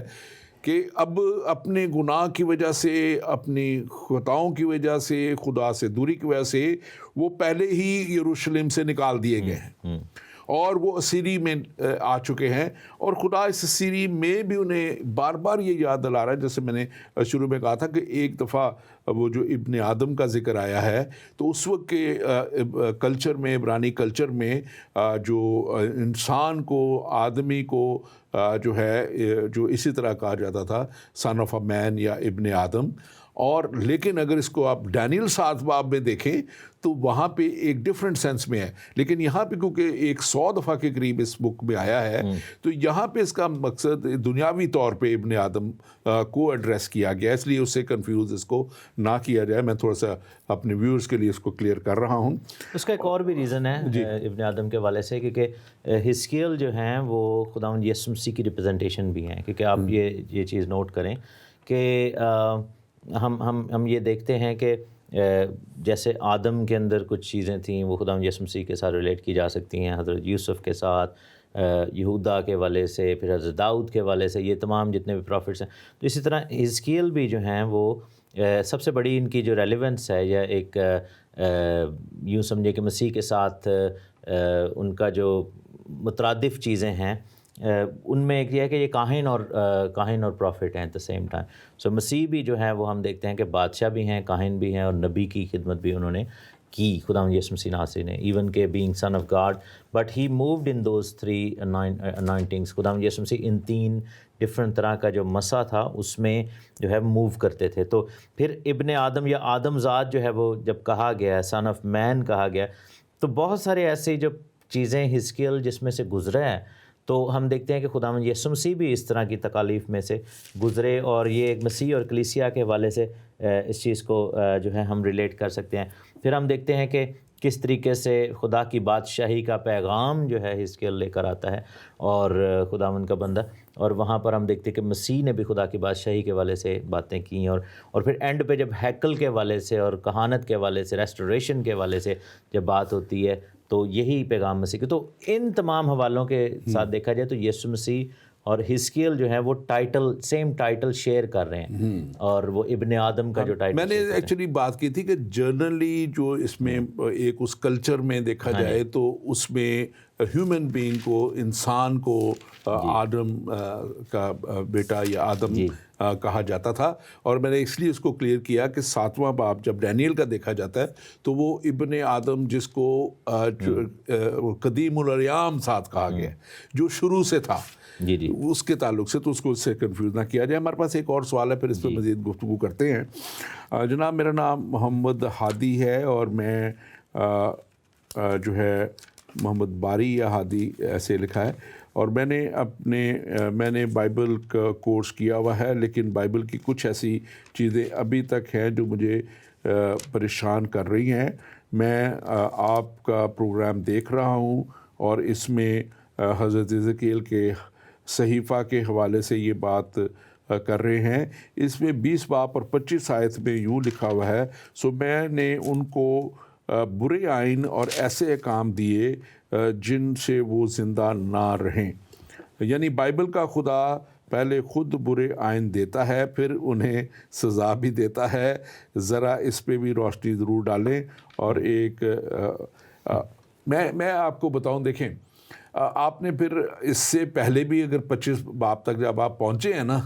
A: کہ اب اپنے گناہ کی وجہ سے, اپنی خطاؤں کی وجہ سے, خدا سے دوری کی وجہ سے وہ پہلے ہی یروشلم سے نکال دیے گئے ہیں اور وہ اسیری میں آ چکے ہیں. اور خدا اس اسیری میں بھی انہیں بار بار یہ یاد دلا رہا ہے, جیسے میں نے شروع میں کہا تھا کہ ایک دفعہ وہ جو ابن آدم کا ذکر آیا ہے تو اس وقت کے کلچر میں, عبرانی کلچر میں, جو انسان کو, آدمی کو جو ہے جو اسی طرح کہا جاتا تھا سن آف اے مین یا ابن آدم. اور لیکن اگر اس کو آپ ڈینیل 7 باب میں دیکھیں تو وہاں پہ ایک ڈیفرنٹ سینس میں ہے, لیکن یہاں پہ کیونکہ 100 دفعہ کے قریب اس بک میں آیا ہے تو یہاں پہ اس کا مقصد دنیاوی طور پہ ابن آدم کو ایڈریس کیا گیا, اس لیے اس سے کنفیوز اس کو نہ کیا جائے. میں تھوڑا سا اپنے ویورز کے لیے اس کو کلیئر کر رہا ہوں.
B: اس کا ایک اور بھی ریزن ہے ابن آدم کے حوالے سے, کیونکہ حزقیل جو ہیں وہ خداوند یسوع مسیح کی ریپرزنٹیشن بھی ہیں, کیونکہ آپ یہ چیز نوٹ کریں کہ ہم یہ دیکھتے ہیں کہ جیسے آدم کے اندر کچھ چیزیں تھیں وہ خداوند یسوع مسیح کے ساتھ ریلیٹ کی جا سکتی ہیں, حضرت یوسف کے ساتھ, یہودا کے والے سے, پھر حضرت داؤد کے والے سے, یہ تمام جتنے بھی پروفٹس ہیں. تو اسی طرح حزقیل بھی جو ہیں وہ سب سے بڑی ان کی جو ریلیونس ہے, یا ایک یوں سمجھے کہ مسیح کے ساتھ ان کا جو مترادف چیزیں ہیں ان میں ایک یہ ہے کہ یہ کاہن اور پروفٹ ہیں ایٹ دا سیم ٹائم. سو مسیح بھی جو ہے وہ ہم دیکھتے ہیں کہ بادشاہ بھی ہیں, کاہن بھی ہیں, اور نبی کی خدمت بھی انہوں نے کی خداوند یسوع مسیح ناصری نے, ایون کہ being son of God, but he moved in those 3 anointings. خداوند یسوع مسیح ان 3 ڈفرینٹ طرح کا جو مسا تھا اس میں جو ہے موو کرتے تھے. تو پھر ابن آدم یا آدم ذات جو ہے وہ جب کہا گیا ہے, سن آف مین کہا گیا, تو بہت سارے ایسی جو چیزیں حزقیل جس میں سے گزرے ہیں تو ہم دیکھتے ہیں کہ خداوند یسوع مسیح بھی اس طرح کی تکالیف میں سے گزرے, اور یہ ایک مسیح اور کلیسیا کے حوالے سے اس چیز کو جو ہے ہم ریلیٹ کر سکتے ہیں. پھر ہم دیکھتے ہیں کہ کس طریقے سے خدا کی بادشاہی کا پیغام جو ہے حزقیل لے کر آتا ہے اور خداوند کا بندہ، اور وہاں پر ہم دیکھتے ہیں کہ مسیح نے بھی خدا کی بادشاہی کے حوالے سے باتیں کیں، اور پھر اینڈ پہ جب ہیکل کے حوالے سے اور کہانت کے حوالے سے، ریسٹوریشن کے حوالے سے جب بات ہوتی ہے تو یہی پیغام مسیح کی۔ تو ان تمام حوالوں کے ساتھ دیکھا جائے تو یسوع مسیح اور حزقیل جو ہے وہ سیم ٹائٹل شیئر کر رہے ہیں، اور وہ ابن آدم کا جو ٹائٹل
A: میں نے ایکچولی بات کی تھی کہ جنرلی جو اس میں ایک اس کلچر میں دیکھا جائے تو اس میں ہیومن بینگ کو، انسان کو آدم کا بیٹا یا آدم کہا جاتا تھا، اور میں نے اس لیے اس کو کلیئر کیا کہ 7واں باب جب ڈینیل کا دیکھا جاتا ہے تو وہ ابن آدم جس کو قدیم الایام ساتھ کہا گیا جو شروع سے تھا،
B: جی
A: اس کے تعلق سے، تو اس کو اس سے کنفیوز نہ کیا جائے۔ ہمارے پاس ایک اور سوال ہے، پھر اس پہ مزید گفتگو کرتے ہیں۔ جناب میرا نام محمد ہادی ہے، اور میں جو ہے محمد باری یا ہادی ایسے لکھا ہے، اور میں نے بائبل کا کورس کیا ہوا ہے، لیکن بائبل کی کچھ ایسی چیزیں ابھی تک ہیں جو مجھے پریشان کر رہی ہیں۔ میں آپ کا پروگرام دیکھ رہا ہوں، اور اس میں حضرت حزقیل کے صحیفہ کے حوالے سے یہ بات کر رہے ہیں۔ اس میں 20 باب اور 25 آیت میں یوں لکھا ہوا ہے، سو میں نے ان کو برے آئین اور ایسے احکام دیے جن سے وہ زندہ نہ رہیں۔ یعنی بائبل کا خدا پہلے خود برے آئین دیتا ہے، پھر انہیں سزا بھی دیتا ہے۔ ذرا اس پہ بھی روشنی ضرور ڈالیں۔ اور ایک میں آپ کو بتاؤں، دیکھیں آپ نے پھر اس سے پہلے بھی اگر 25 باب تک جب آپ پہنچے ہیں نا،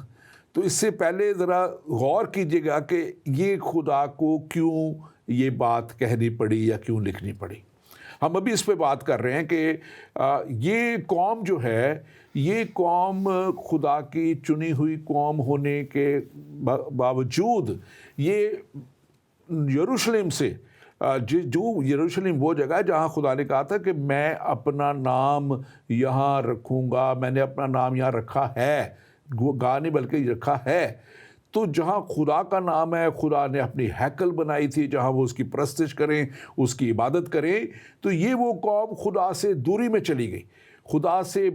A: تو اس سے پہلے ذرا غور کیجئے گا کہ یہ خدا کو کیوں یہ بات کہنی پڑی یا کیوں لکھنی پڑی۔ ہم ابھی اس پہ بات کر رہے ہیں کہ یہ قوم جو ہے، یہ قوم خدا کی چنی ہوئی قوم ہونے کے باوجود یہ یروشلم سے جو یروشلم وہ جگہ ہے جہاں خدا نے کہا تھا کہ میں اپنا نام یہاں رکھوں گا، میں نے اپنا نام یہاں رکھا ہے، گا نہیں بلکہ رکھا ہے۔ تو جہاں خدا کا نام ہے، خدا نے اپنی ہیکل بنائی تھی جہاں وہ اس کی پرستش کریں، اس کی عبادت کریں، تو یہ وہ قوم خدا سے دوری میں چلی گئی، خدا سے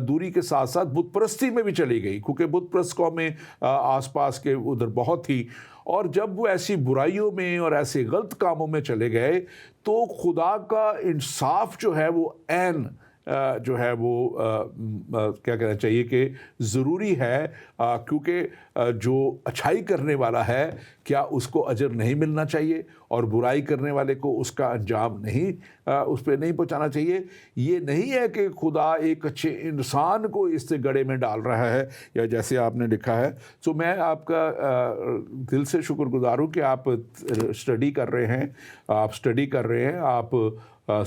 A: دوری کے ساتھ ساتھ بت پرستی میں بھی چلی گئی، کیونکہ بت پرست قومیں آس پاس کے ادھر بہت تھی، اور جب وہ ایسی برائیوں میں اور ایسے غلط کاموں میں چلے گئے تو خدا کا انصاف جو ہے وہ عین جو ہے وہ کیا کہنا چاہیے کہ ضروری ہے، کیونکہ جو اچھائی کرنے والا ہے کیا اس کو اجر نہیں ملنا چاہیے، اور برائی کرنے والے کو اس کا انجام نہیں اس پہ نہیں پہنچانا چاہیے۔ یہ نہیں ہے کہ خدا ایک اچھے انسان کو اس سے گڑھے میں ڈال رہا ہے، یا جیسے آپ نے لکھا ہے۔ تو میں آپ کا دل سے شکر گزار ہوں کہ آپ اسٹڈی کر رہے ہیں، آپ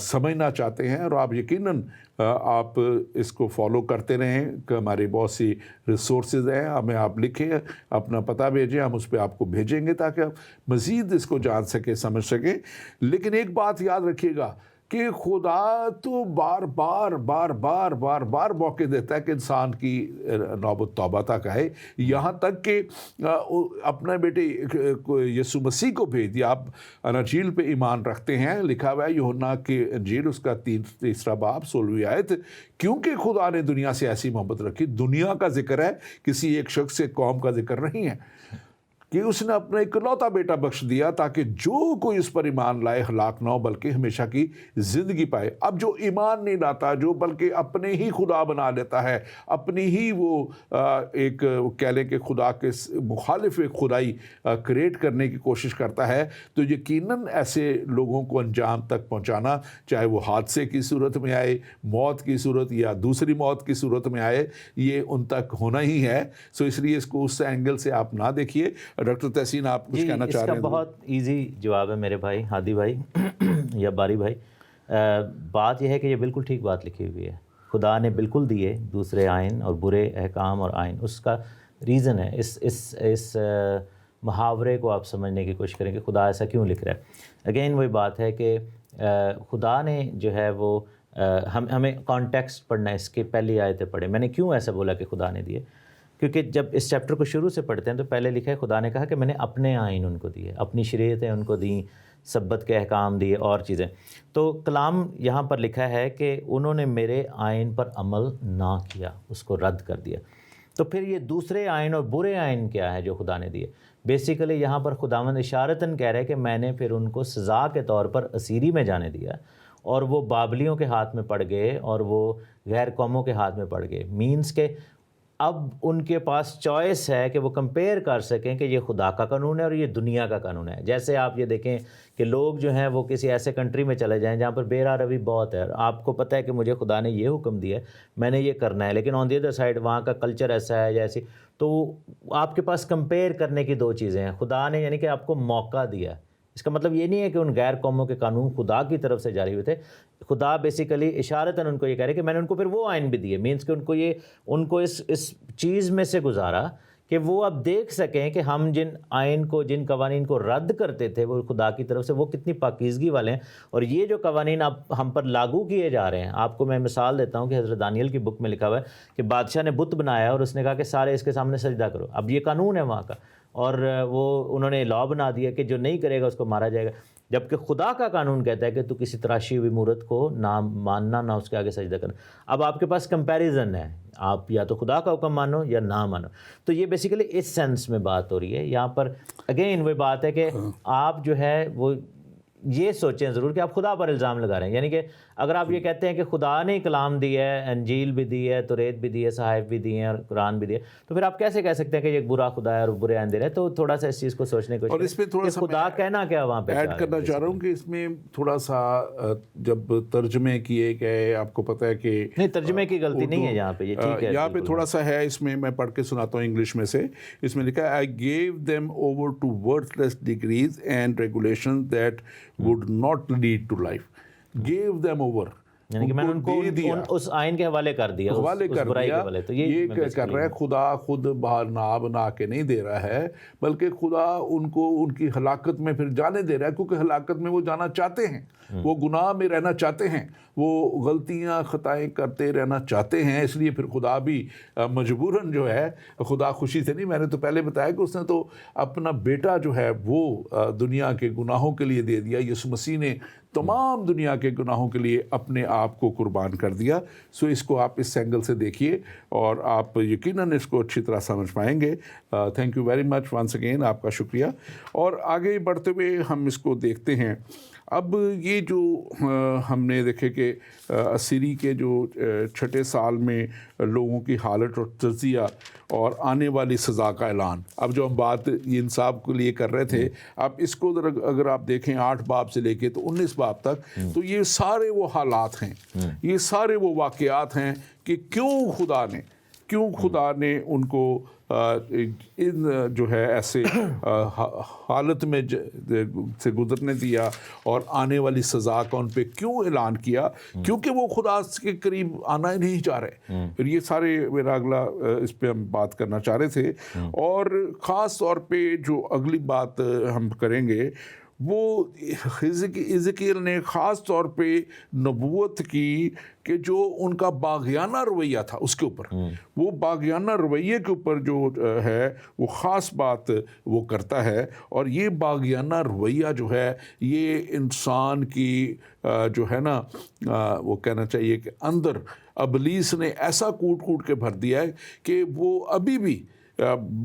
A: سمجھنا چاہتے ہیں، اور آپ یقیناً آپ اس کو فالو کرتے رہیں کہ ہماری بہت سی ریسورسز ہیں، ہمیں آپ لکھیں، اپنا پتہ بھیجیں، ہم اس پہ آپ کو بھیجیں گے تاکہ آپ مزید اس کو جان سکیں، سمجھ سکیں۔ لیکن ایک بات یاد رکھیے گا کہ خدا تو بار بار موقع دیتا ہے کہ انسان کی نوبت توبہ تک آئے، یہاں تک کہ اپنے بیٹے یسوع مسیح کو بھیج دیا۔ آپ انجیل پہ ایمان رکھتے ہیں، لکھا ہوا ہے یوحنا کی انجیل اس کا 3 باب 16 آیت، کیونکہ خدا نے دنیا سے ایسی محبت رکھی، دنیا کا ذکر ہے، کسی ایک شخص سے قوم کا ذکر نہیں ہے، کہ اس نے اپنا اکلوتا بیٹا بخش دیا تاکہ جو کوئی اس پر ایمان لائے ہلاک نہ ہو بلکہ ہمیشہ کی زندگی پائے۔ اب جو ایمان نہیں لاتا، جو بلکہ اپنے ہی خدا بنا لیتا ہے، اپنی ہی وہ ایک کہہ لیں کہ خدا کے مخالف ایک خدائی کریٹ کرنے کی کوشش کرتا ہے، تو یقیناً ایسے لوگوں کو انجام تک پہنچانا، چاہے وہ حادثے کی صورت میں آئے، موت کی صورت یا دوسری موت کی صورت میں آئے، یہ ان تک ہونا ہی ہے۔ سو اس لیے اس کو اس اینگل سے آپ نہ دیکھیے۔ ڈاکٹر تحسین آپ کچھ کہنا چاہ رہے ہیں؟
B: اس کا بہت ایزی جواب ہے میرے بھائی ہادی بھائی یا باری بھائی۔ بات یہ ہے کہ یہ بالکل ٹھیک بات لکھی ہوئی ہے، خدا نے بالکل دیے دوسرے آئین اور برے احکام اور آئین، اس کا ریزن ہے۔ اس محاورے کو آپ سمجھنے کی کوشش کریں کہ خدا ایسا کیوں لکھ رہا ہے۔ اگین وہی بات ہے کہ خدا نے جو ہے وہ ہمیں کانٹیکسٹ پڑھنا ہے، اس کے پہلی آیتیں پڑھیں۔ میں نے کیوں ایسا بولا کہ خدا نے دیے؟ کیونکہ جب اس چیپٹر کو شروع سے پڑھتے ہیں تو پہلے لکھا ہے خدا نے کہا کہ میں نے اپنے آئین ان کو دیے، اپنی شریعتیں ان کو دیں سبت کے احکام دیے اور چیزیں. تو کلام یہاں پر لکھا ہے کہ انہوں نے میرے آئین پر عمل نہ کیا, اس کو رد کر دیا. تو پھر یہ دوسرے آئین اور برے آئین کیا ہے جو خدا نے دیے؟ بیسیکلی یہاں پر خداوند اشارتاً کہہ رہے کہ میں نے پھر ان کو سزا کے طور پر اسیری میں جانے دیا, اور وہ بابلیوں کے ہاتھ میں پڑ گئے اور وہ غیر قوموں کے ہاتھ میں پڑ گئے. مینس کہ اب ان کے پاس چوائس ہے کہ وہ کمپیئر کر سکیں کہ یہ خدا کا قانون ہے اور یہ دنیا کا قانون ہے. جیسے آپ یہ دیکھیں کہ لوگ جو ہیں وہ کسی ایسے کنٹری میں چلے جائیں جہاں پر بے راہ روی بہت ہے, آپ کو پتہ ہے کہ مجھے خدا نے یہ حکم دیا ہے, میں نے یہ کرنا ہے, لیکن آن دی ادر سائڈ وہاں کا کلچر ایسا ہے جیسے, تو آپ کے پاس کمپیئر کرنے کی دو چیزیں ہیں. خدا نے یعنی کہ آپ کو موقع دیا. اس کا مطلب یہ نہیں ہے کہ ان غیر قوموں کے قانون خدا کی طرف سے جاری ہوئے تھے. خدا بیسیکلی اشارتاً ان کو یہ کہہ رہے کہ میں نے ان کو پھر وہ آئین بھی دیے. مینس کہ ان کو اس چیز میں سے گزارا کہ وہ اب دیکھ سکیں کہ ہم جن قوانین کو رد کرتے تھے وہ خدا کی طرف سے, وہ کتنی پاکیزگی والے ہیں, اور یہ جو قوانین اب ہم پر لاگو کیے جا رہے ہیں. آپ کو میں مثال دیتا ہوں کہ حضرت دانیل کی بک میں لکھا ہوا ہے کہ بادشاہ نے بت بنایا اور اس نے کہا کہ سارے اس کے سامنے سجدہ کرو. اب یہ قانون ہے وہاں کا, اور وہ انہوں نے لا بنا دیا کہ جو نہیں کرے گا اس کو مارا جائے گا. جبکہ خدا کا قانون کہتا ہے کہ تو کسی تراشی ہوئی مورت کو نہ ماننا, نہ اس کے آگے سجدہ کرنا. اب آپ کے پاس کمپیریزن ہے, آپ یا تو خدا کا حکم مانو یا نہ مانو. تو یہ بیسیکلی اس سینس میں بات ہو رہی ہے یہاں پر. اگین وہ بات ہے کہ آپ جو ہے وہ یہ سوچیں ضرور کہ آپ خدا پر الزام لگا رہے ہیں. یعنی کہ اگر آپ یہ کہتے ہیں کہ خدا نے کلام دیا ہے, انجیل بھی دی ہے, توریت بھی دی ہے, صحائف بھی دیے ہیں اور قرآن بھی دیا, تو پھر آپ کیسے کہہ سکتے ہیں کہ یہ برا خدا ہے اور برے آئین دے رہے ہیں؟ تو تھوڑا سا اس چیز کو سوچنے کی
A: اور اس میں تھوڑا سا
B: خدا کہنا کیا وہاں پہ
A: ایڈ کرنا چاہ رہا ہوں کہ اس میں تھوڑا سا جب ترجمے کیے گئے, آپ کو پتہ ہے کہ
B: نہیں ترجمے کی غلطی نہیں ہے یہاں پہ, یہ ٹھیک ہے.
A: یہاں پہ تھوڑا سا ہے, اس میں پڑھ کے سناتا ہوں انگلش میں سے. اس میں لکھا ہے I gave them over to worthless decrees and regulations that would not lead to life. Gave them over,
B: یعنی کہ میں نے ان کو اس آئین کے حوالے کر دیا,
A: حوالے کر دیا.
B: تو
A: یہ کر رہا ہے خدا خود باہر نہ بنا کے نہیں دے رہا ہے, بلکہ خدا ان کو ان کی ہلاکت میں پھر جانے دے رہا ہے, کیونکہ ہلاکت میں وہ جانا چاہتے ہیں, وہ گناہ میں رہنا چاہتے ہیں, وہ غلطیاں خطائیں کرتے رہنا چاہتے ہیں. اس لیے پھر خدا بھی مجبوراً جو ہے, خدا خوشی سے نہیں, میں نے تو پہلے بتایا کہ اس نے تو اپنا بیٹا جو ہے وہ دنیا کے گناہوں کے لیے دے دیا. یسوع مسیح نے تمام دنیا کے گناہوں کے لیے اپنے آپ کو قربان کر دیا. سو اس کو آپ اس اینگل سے دیکھیے اور آپ یقیناً اس کو اچھی طرح سمجھ پائیں گے. Thank you very much once again, آپ کا شکریہ. اور آگے بڑھتے ہوئے ہم اس کو دیکھتے ہیں. اب یہ جو ہم نے دیکھے کہ اسیری کے جو 6 سال میں لوگوں کی حالت اور تجزیہ اور آنے والی سزا کا اعلان, اب جو ہم بات انصاف کے لیے کر رہے تھے, اب اس کو اگر آپ دیکھیں 8 باب سے لے کے تو 19 باب تک, تو یہ سارے وہ حالات ہیں, یہ سارے وہ واقعات ہیں کہ کیوں خدا نے ان کو ان جو ہے ایسے حالت میں سے گزرنے دیا اور آنے والی سزا کا ان پہ کیوں اعلان کیا, کیونکہ وہ خدا کے قریب آنا ہی نہیں چاہ رہے. پھر یہ سارے میرا اگلا اس پہ ہم بات کرنا چاہ رہے تھے. اور خاص طور پہ جو اگلی بات ہم کریں گے وہ حزقیل نے خاص طور پہ نبوت کی کہ جو ان کا باغیانہ رویہ تھا اس کے اوپر, وہ باغیانہ رویے کے اوپر جو ہے وہ خاص بات وہ کرتا ہے. اور یہ باغیانہ رویہ جو ہے یہ انسان کی جو ہے نا وہ کہنا چاہیے کہ اندر ابلیس نے ایسا کوٹ کے بھر دیا ہے کہ وہ ابھی بھی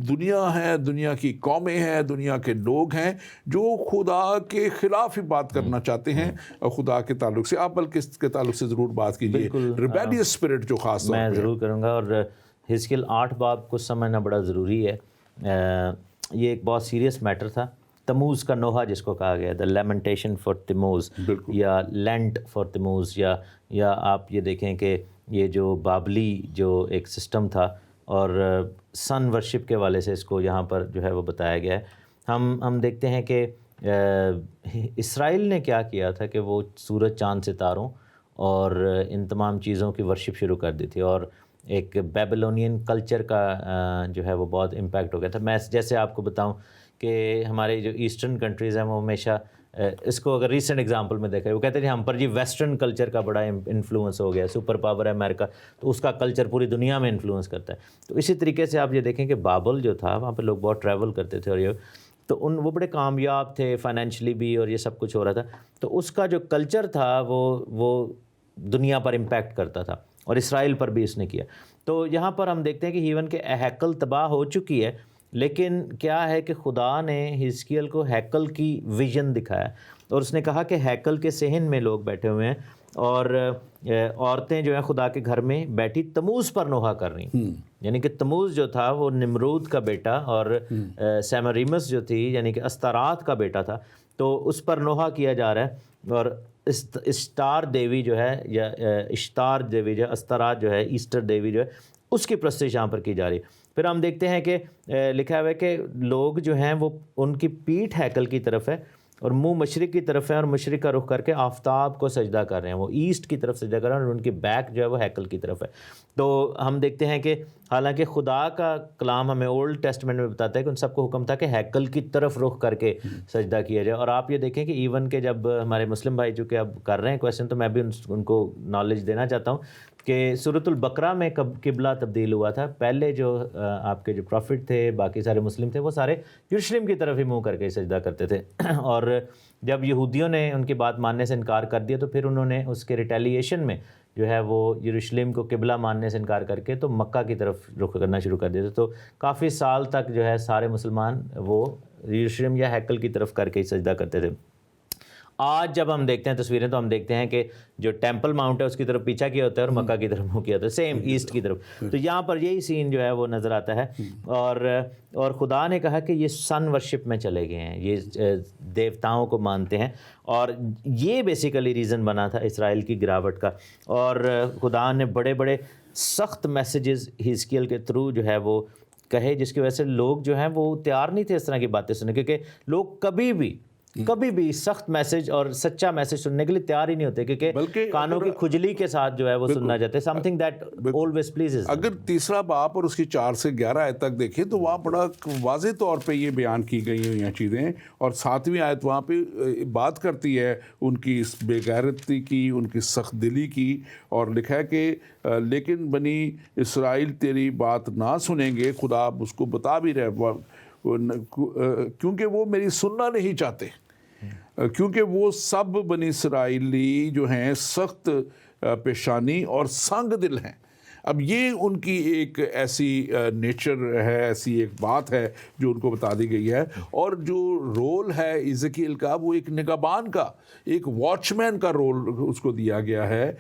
A: دنیا ہے, دنیا کی قومیں ہیں, دنیا کے لوگ ہیں جو خدا کے خلاف ہی بات کرنا چاہتے ہیں خدا کے تعلق سے. آپ بلکہ اس کے تعلق سے ضرور بات کیجیے, ریبیلیس اسپرٹ جو خاص طور
B: میں ضرور کروں گا. اور حزقیل 8 باب کو سمجھنا بڑا ضروری ہے. یہ ایک بہت سیریس میٹر تھا. تموز کا نوحہ جس کو کہا گیا, دا لیمنٹیشن فار تموز یا لینٹ فار تموز, یا آپ یہ دیکھیں کہ یہ جو بابلی جو ایک سسٹم تھا اور سن ورشپ کے والے سے اس کو یہاں پر جو ہے وہ بتایا گیا ہے. ہم دیکھتے ہیں کہ اسرائیل نے کیا کیا تھا کہ وہ سورج چاند ستاروں اور ان تمام چیزوں کی ورشپ شروع کر دی تھی, اور ایک بیبلونین کلچر کا جو ہے وہ بہت امپیکٹ ہو گیا تھا. میں جیسے آپ کو بتاؤں کہ ہمارے جو ایسٹرن کنٹریز ہیں وہ ہمیشہ اس کو اگر ریسنٹ ایگزامپل میں دیکھا ہے, وہ کہتے ہیں ہم پر جی ویسٹرن کلچر کا بڑا انفلوئنس ہو گیا, سپر پاور ہے امریکہ, تو اس کا کلچر پوری دنیا میں انفلوئنس کرتا ہے. تو اسی طریقے سے آپ یہ دیکھیں کہ بابل جو تھا وہاں پہ لوگ بہت ٹریول کرتے تھے, اور یہ تو وہ بڑے کامیاب تھے فائنینشلی بھی اور یہ سب کچھ ہو رہا تھا. تو اس کا جو کلچر تھا وہ دنیا پر امپیکٹ کرتا تھا اور اسرائیل پر بھی اس نے کیا. تو یہاں پر ہم دیکھتے ہیں کہ ایون کہ ہیکل تباہ ہو چکی ہے، لیکن کیا ہے کہ خدا نے حزقیل کو ہیکل کی ویژن دکھایا اور اس نے کہا کہ ہیکل کے صحن میں لوگ بیٹھے ہوئے ہیں اور عورتیں جو ہیں خدا کے گھر میں بیٹھی تموز پر نوحہ کر رہی ہیں. یعنی کہ تموز جو تھا وہ نمرود کا بیٹا اور سیمریمس جو تھی یعنی کہ استارات کا بیٹا تھا، تو اس پر نوحہ کیا جا رہا ہے. اور اسٹار دیوی جو ہے یا اشتار دیوی جو ہے، استارات جو ہے، ایسٹر دیوی جو ہے، اس کی پرستش یہاں پر کی جا رہی ہے. پھر ہم دیکھتے ہیں کہ لکھا ہوا ہے کہ لوگ جو ہیں وہ ان کی پیٹھ ہیکل کی طرف ہے اور منہ مشرق کی طرف ہے اور مشرق کا رخ کر کے آفتاب کو سجدہ کر رہے ہیں. وہ ایسٹ کی طرف سجدہ کر رہے ہیں اور ان کی بیک جو ہے وہ ہیکل کی طرف ہے. تو ہم دیکھتے ہیں کہ حالانکہ خدا کا کلام ہمیں اولڈ ٹیسٹمنٹ میں بتاتا ہے کہ ان سب کو حکم تھا کہ ہیکل کی طرف رخ کر کے سجدہ کیا جائے. اور آپ یہ دیکھیں کہ ایون کہ جب ہمارے مسلم بھائی چونکہ اب کر رہے ہیں کویسچن، تو میں بھی ان کو نالج دینا چاہتا ہوں کہ سورۃ البقرہ میں کب قبلہ تبدیل ہوا تھا. پہلے جو آپ کے جو پروفٹ تھے، باقی سارے مسلم تھے، وہ سارے یروشلم کی طرف ہی منہ کر کے سجدہ کرتے تھے. اور جب یہودیوں نے ان کی بات ماننے سے انکار کر دیا تو پھر انہوں نے اس کے ریٹیلیشن میں جو ہے وہ یروشلم کو قبلہ ماننے سے انکار کر کے تو مکہ کی طرف رخ کرنا شروع کر دیتے. تو کافی سال تک جو ہے سارے مسلمان وہ یروشلم یا ہیکل کی طرف کر کے ہی سجدہ کرتے تھے. آج جب ہم دیکھتے ہیں تصویریں تو ہم دیکھتے ہیں کہ جو ٹیمپل ماؤنٹ ہے اس کی طرف پیچھا کیا ہوتا ہے اور مکہ کی طرف منہ کیا ہوتا ہے، سیم ایسٹ کی طرف. تو یہاں پر یہی سین جو ہے وہ نظر آتا ہے. اور خدا نے کہا کہ یہ سن ورشپ میں چلے گئے ہیں، یہ دیوتاؤں کو مانتے ہیں. اور یہ بیسیکلی ریزن بنا تھا اسرائیل کی گراوٹ کا. اور خدا نے بڑے بڑے سخت میسیجز حزقیل کے تھرو جو ہے وہ کہے، جس کی وجہ سے لوگ جو ہیں وہ تیار نہیں تھے اس طرح کی باتیں سننے، کیونکہ لوگ کبھی بھی سخت میسج اور سچا میسج سننے کے لیے تیار ہی نہیں ہوتے، کیونکہ کانوں کی کھجلی کے ساتھ جو ہے وہ سننا چاہتے ہیں. Some thing that always pleases.
A: اگر تیسرا باب اور اس کی 4 سے 11 آیت تک دیکھیں تو وہاں بڑا واضح طور پہ یہ بیان کی گئی ہوئی ہیں چیزیں. اور 7ویں آیت وہاں پہ بات کرتی ہے ان کی اس بے غیرتی کی، ان کی سخت دلی کی. اور لکھا ہے کہ لیکن بنی اسرائیل تیری بات نہ سنیں گے. خدا اس کو بتا بھی رہے کیونکہ وہ میری سننا نہیں چاہتے، کیونکہ وہ سب بنی اسرائیلی جو ہیں سخت پیشانی اور سنگ دل ہیں. اب یہ ان کی ایک ایسی نیچر ہے، ایسی ایک بات ہے جو ان کو بتا دی گئی ہے. اور جو رول ہے حزقیل کا، وہ ایک نگہبان کا، ایک واچ مین کا رول اس کو دیا گیا ہے.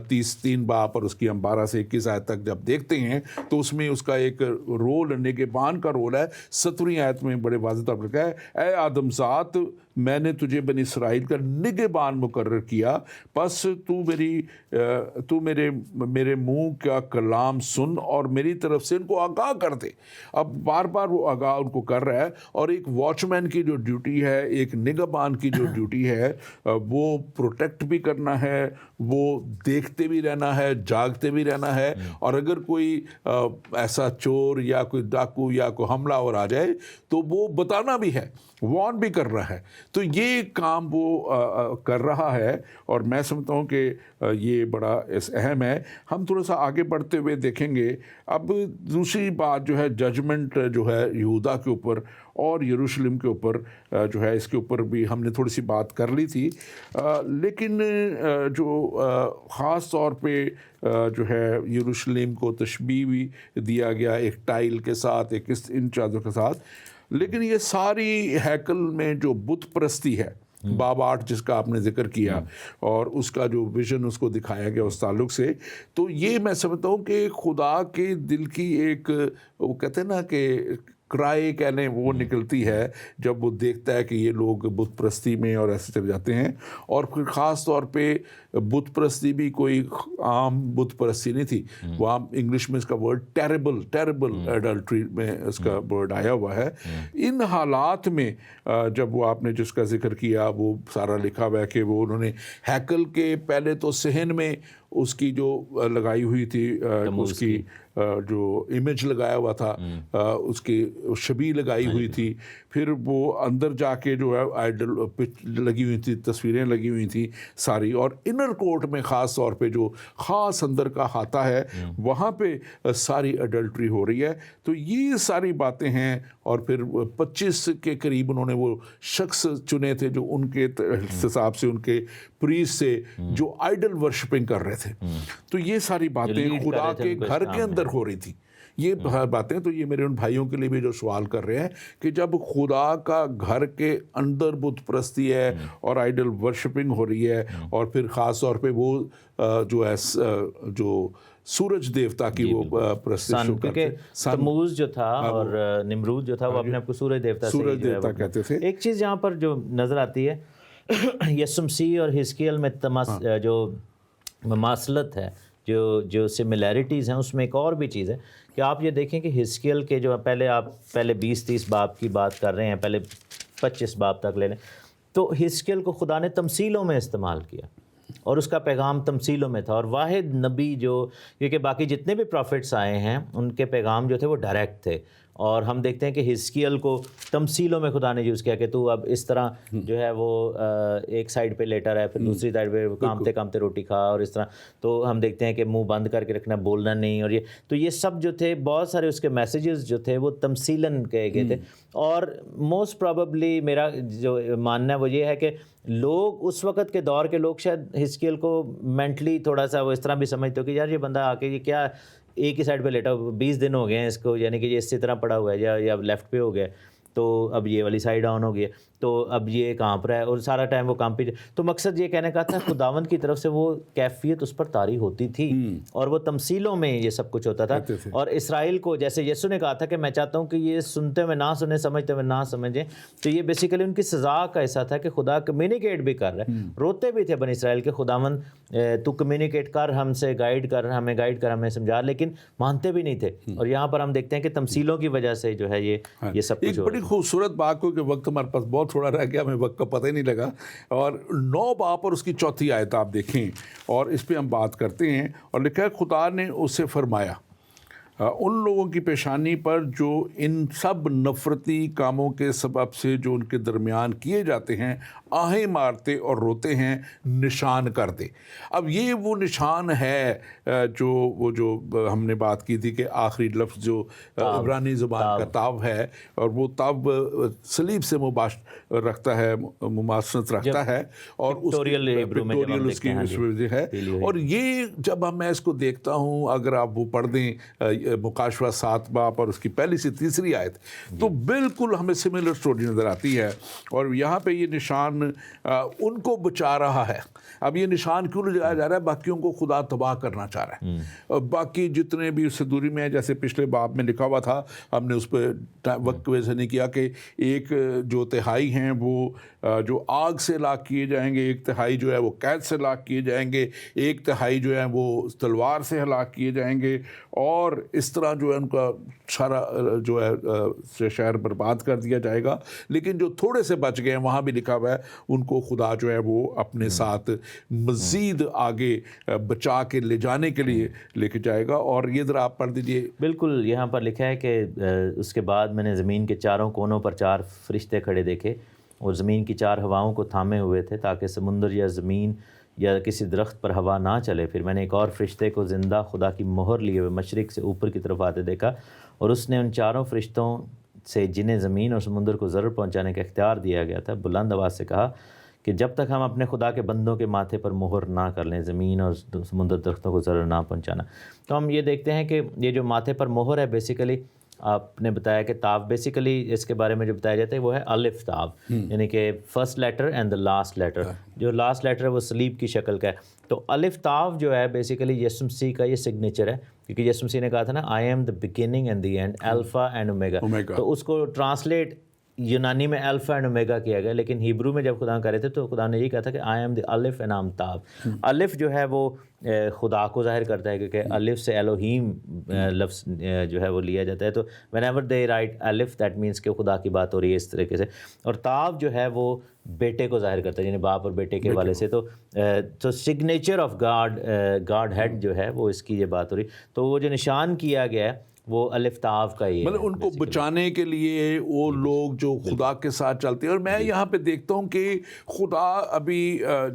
A: 3 باب اور اس کی ہم 12 سے 21 آیت تک جب دیکھتے ہیں تو اس میں اس کا ایک رول نگہبان کا رول ہے. 7ویں آیت میں بڑے واضح طور پر لکھا ہے، اے آدم ذات، میں نے تجھے بنی اسرائیل کا نگہبان مقرر کیا، پس تو میرے منہ کا کلام سن اور میری طرف سے ان کو آگاہ کر دے. اب بار بار وہ آگاہ ان کو کر رہا ہے. اور ایک واچ مین کی جو ڈیوٹی ہے، ایک نگہبان کی جو ڈیوٹی ہے، وہ پروٹیکٹ بھی کرنا ہے، وہ دیکھتے بھی رہنا ہے، جاگتے بھی رہنا ہے. اور اگر کوئی ایسا چور یا کوئی ڈاکو یا کوئی حملہ اور آ جائے تو وہ بتانا بھی ہے، وارن بھی کر رہا ہے. تو یہ کام وہ کر رہا ہے اور میں سمجھتا ہوں کہ یہ بڑا اہم ہے. ہم تھوڑا سا آگے بڑھتے ہوئے دیکھیں گے. اب دوسری بات جو ہے ججمنٹ جو ہے یہودا کے اوپر اور یروشلم کے اوپر جو ہے، اس کے اوپر بھی ہم نے تھوڑی سی بات کر لی تھی. لیکن جو خاص طور پہ جو ہے یروشلم کو تشبیہ بھی دیا گیا ایک ٹائل کے ساتھ، ایک ان چادروں کے ساتھ. لیکن یہ ساری ہیکل میں جو بت پرستی ہے، باب 8 جس کا آپ نے ذکر کیا، اور اس کا جو ویژن اس کو دکھایا گیا اس تعلق سے، تو یہ میں سمجھتا ہوں کہ خدا کے دل کی ایک، وہ کہتے ہیں نا کہ کرائے کہہ لیں، وہ نکلتی ہے جب وہ دیکھتا ہے کہ یہ لوگ بت پرستی میں اور ایسے چلے جاتے ہیں. اور پھر خاص طور پہ بت پرستی بھی کوئی عام بت پرستی نہیں تھی. وہاں انگلش میں اس کا ورڈ ٹیربل ایڈلٹری میں اس کا ورڈ آیا ہوا ہے. ان حالات میں جب وہ آپ نے جس کا ذکر کیا وہ سارا لکھا ہوا ہے کہ وہ انہوں نے ہیکل کے پہلے تو صحن میں اس کی جو لگائی ہوئی تھی اس کی جو امیج لگایا ہوا تھا اس کی شبیہ لگائی ہوئی تھی، پھر وہ اندر جا کے جو ہے آئیڈل لگی ہوئی تھی، تصویریں لگی ہوئی تھیں ساری، اور انر کورٹ میں خاص طور پہ جو خاص اندر کا ہاتھا ہے وہاں پہ ساری اڈلٹری ہو رہی ہے. تو یہ ساری باتیں ہیں. اور پھر 25 کے قریب انہوں نے وہ شخص چنے تھے جو ان کے حساب سے ان کے پریسٹ سے جو آئیڈل ورشپنگ کر رہے تھے. تو یہ ساری باتیں خدا کے گھر کے اندر ہو رہی تھی. یہ باتیں تو یہ میرے ان بھائیوں کے لیے بھی جو سوال کر رہے ہیں کہ جب خدا کا گھر کے اندر بت پرستی ہے اور آئیڈل ورشپنگ ہو رہی ہے، اور پھر خاص طور پہ وہ جو ہے جو سورج دیوتا کی وہ پرستش شروع کرتے ہیں.
B: تموز جو تھا اور نمرود جو تھا وہ اپنے آپ کو سورج دیوتا
A: کہتے تھے.
B: ایک چیز یہاں پر جو نظر آتی ہے یسوع مسیح اور حزقیل میں جو مماثلت ہے، جو سملیرٹیز ہیں، اس میں ایک اور بھی چیز ہے کہ آپ یہ دیکھیں کہ حزقیل کے جو پہلے 20-30 باب کی بات کر رہے ہیں، پہلے 25 باب تک لے لیں، تو حزقیل کو خدا نے تمثیلوں میں استعمال کیا اور اس کا پیغام تمثیلوں میں تھا. اور واحد نبی جو، کیونکہ باقی جتنے بھی پروفٹس آئے ہیں ان کے پیغام جو تھے وہ ڈائریکٹ تھے، اور ہم دیکھتے ہیں کہ حزقیل کو تمثیلوں میں خدا نے یوز کیا کہ تو اب اس طرح جو ہے وہ ایک سائڈ پہ لیٹا رہا ہے، پھر دوسری سائڈ پہ کامتے کامتے روٹی کھا، اور اس طرح. تو ہم دیکھتے ہیں کہ منہ بند کر کے رکھنا، بولنا نہیں، اور یہ سب جو تھے، بہت سارے اس کے میسیجز جو تھے وہ تمثیلاً کہے گئے تھے. اور موسٹ پروبیبلی میرا جو ماننا ہے وہ یہ ہے کہ لوگ اس وقت کے دور کے لوگ شاید حزقیل کو مینٹلی تھوڑا سا وہ اس طرح بھی سمجھتے ہو کہ یار یہ بندہ آ کے یہ کیا ایک ہی سائڈ پہ لیٹا، 20 دن ہو گئے ہیں اس کو، یعنی کہ یہ اسی طرح پڑا ہوا ہے، یا لیفٹ پہ ہو گیا، تو اب یہ والی سائڈ آن ہو گئی ہے، تو اب یہ کانپ رہا ہے اور سارا ٹائم وہ کانپ ہی. تو مقصد یہ کہنے کا تھا خداوند کی طرف سے وہ کیفیت اس پر طاری ہوتی تھی، اور وہ تمثیلوں میں یہ سب کچھ ہوتا تھا. اور اسرائیل کو جیسے یسوع نے کہا تھا کہ میں چاہتا ہوں کہ یہ سنتے ہوئے نہ سنیں، سمجھتے ہوئے نہ سمجھیں، تو یہ بیسیکلی ان کی سزا کا ایسا تھا کہ خدا کمیونیکیٹ بھی کر رہا ہے. روتے بھی تھے بنی اسرائیل کے، خداوند تو کمیونیکیٹ کر، ہم سے گائیڈ کر، ہمیں سمجھا، لیکن مانتے بھی نہیں تھے. اور یہاں پر ہم دیکھتے ہیں کہ تمثیلوں کی وجہ سے جو ہے یہ سب کچھ.
A: ایک بڑی خوبصورت بات کو کہ وقت ہمارے پاس بہت تھوڑا رہ گیا، ہمیں وقت کا پتہ ہی نہیں لگا. اور 9 باب اور اس کی 4 آیت آپ دیکھیں اور اس پہ ہم بات کرتے ہیں. اور لکھا ہے خدا نے اسے فرمایا ان لوگوں کی پیشانی پر جو ان سب نفرتی کاموں کے سبب سے جو ان کے درمیان کیے جاتے ہیں آہیں مارتے اور روتے ہیں، نشان کر دے. اب یہ وہ نشان ہے جو ہم نے بات کی تھی کہ آخری لفظ جو عبرانی زبان کا تاب ہے، اور وہ تاب صلیب سے رکھتا ہے، مماثلت رکھتا ہے، اور پکٹوریل اس کی وجہ ہے. اور یہ جب میں اس کو دیکھتا ہوں، اگر آپ وہ پڑھ دیں مکاشفہ 7 باب اور اس کی پہلی سے 3 آیت، تو بالکل ہمیں سملر سٹوری نظر آتی ہے. اور یہاں پہ یہ نشان ان کو بچا رہا ہے. اب یہ نشان کیوں لگایا جا رہا ہے؟ باقیوں کو خدا تباہ کرنا چاہ رہا ہے. باقی جتنے بھی اس سے دوری میں ہیں، جیسے پچھلے باب میں لکھا ہوا تھا، ہم نے اس پہ وقت کی وجہ سے نہیں کیا، کہ ایک جو تہائی ہیں وہ جو آگ سے ہلاک کیے جائیں گے، ایک تہائی جو ہے وہ قید سے ہلاک کیے جائیں گے، ایک تہائی جو ہے وہ تلوار سے ہلاک کیے جائیں گے، اور اس طرح جو ہے ان کا سارا جو ہے شہر برباد کر دیا جائے گا. لیکن جو تھوڑے سے بچ گئے ہیں، وہاں بھی لکھا ہوا ہے ان کو خدا جو ہے وہ اپنے ساتھ مزید آگے بچا کے لے جانے کے لیے لے کے جائے گا. اور یہ ذرا آپ پڑھ دیجئے.
B: بالکل یہاں پر لکھا ہے کہ اس کے بعد میں نے زمین کے چاروں کونوں پر 4 فرشتے کھڑے دیکھے، اور زمین کی 4 ہواؤں کو تھامے ہوئے تھے تاکہ سمندر یا زمین یا کسی درخت پر ہوا نہ چلے. پھر میں نے ایک اور فرشتے کو زندہ خدا کی مہر لیے ہوئے مشرق سے اوپر کی طرف آتے دیکھا، اور اس نے ان 4 فرشتوں سے جنہیں زمین اور سمندر کو ضرر پہنچانے کا اختیار دیا گیا تھا بلند آواز سے کہا کہ جب تک ہم اپنے خدا کے بندوں کے ماتھے پر مہر نہ کر لیں، زمین اور سمندر درختوں کو ضرر نہ پہنچانا. تو ہم یہ دیکھتے ہیں کہ یہ جو ماتھے پر مہر ہے، بیسیکلی آپ نے بتایا کہ تاو، بیسیکلی اس کے بارے میں جو بتایا جاتا ہے وہ ہے الف تاو، یعنی کہ first letter and the last letter. جو لاسٹ لیٹر ہے وہ صلیب کی شکل کا ہے. تو الف تاو جو ہے بیسیکلی یسوع مسیح کا یہ سگنیچر ہے، کیونکہ یسوع مسیح نے کہا تھا نا I am the beginning and the end, alpha and omega. تو اس کو ٹرانسلیٹ یونانی میں الفا اینڈ اومیگا کیا گیا، لیکن ہیبرو میں جب خدا کر رہے تھے تو خدا نے یہ کہا تھا کہ آئی ایم دی الف اینڈ آم تاب۔ الف جو ہے وہ خدا کو ظاہر کرتا ہے، کیونکہ الف سے الوہیم لفظ جو ہے وہ لیا جاتا ہے، تو وین ایور دے رائٹ الف دیٹ مینس کہ خدا کی بات ہو رہی ہے اس طریقے سے۔ اور تاب جو ہے وہ بیٹے کو ظاہر کرتا ہے، یعنی باپ اور بیٹے کے حوالے سے، تو سگنیچر آف گاڈ ہیڈ جو ہے وہ اس کی یہ بات ہو رہی۔ تو وہ جو نشان کیا گیا ہے وہ الف تاف کا ہی ہے،
A: مطلب ان کو بچانے کے لیے وہ لوگ جو خدا کے ساتھ چلتے ہیں۔ اور میں یہاں پہ دیکھتا ہوں کہ خدا ابھی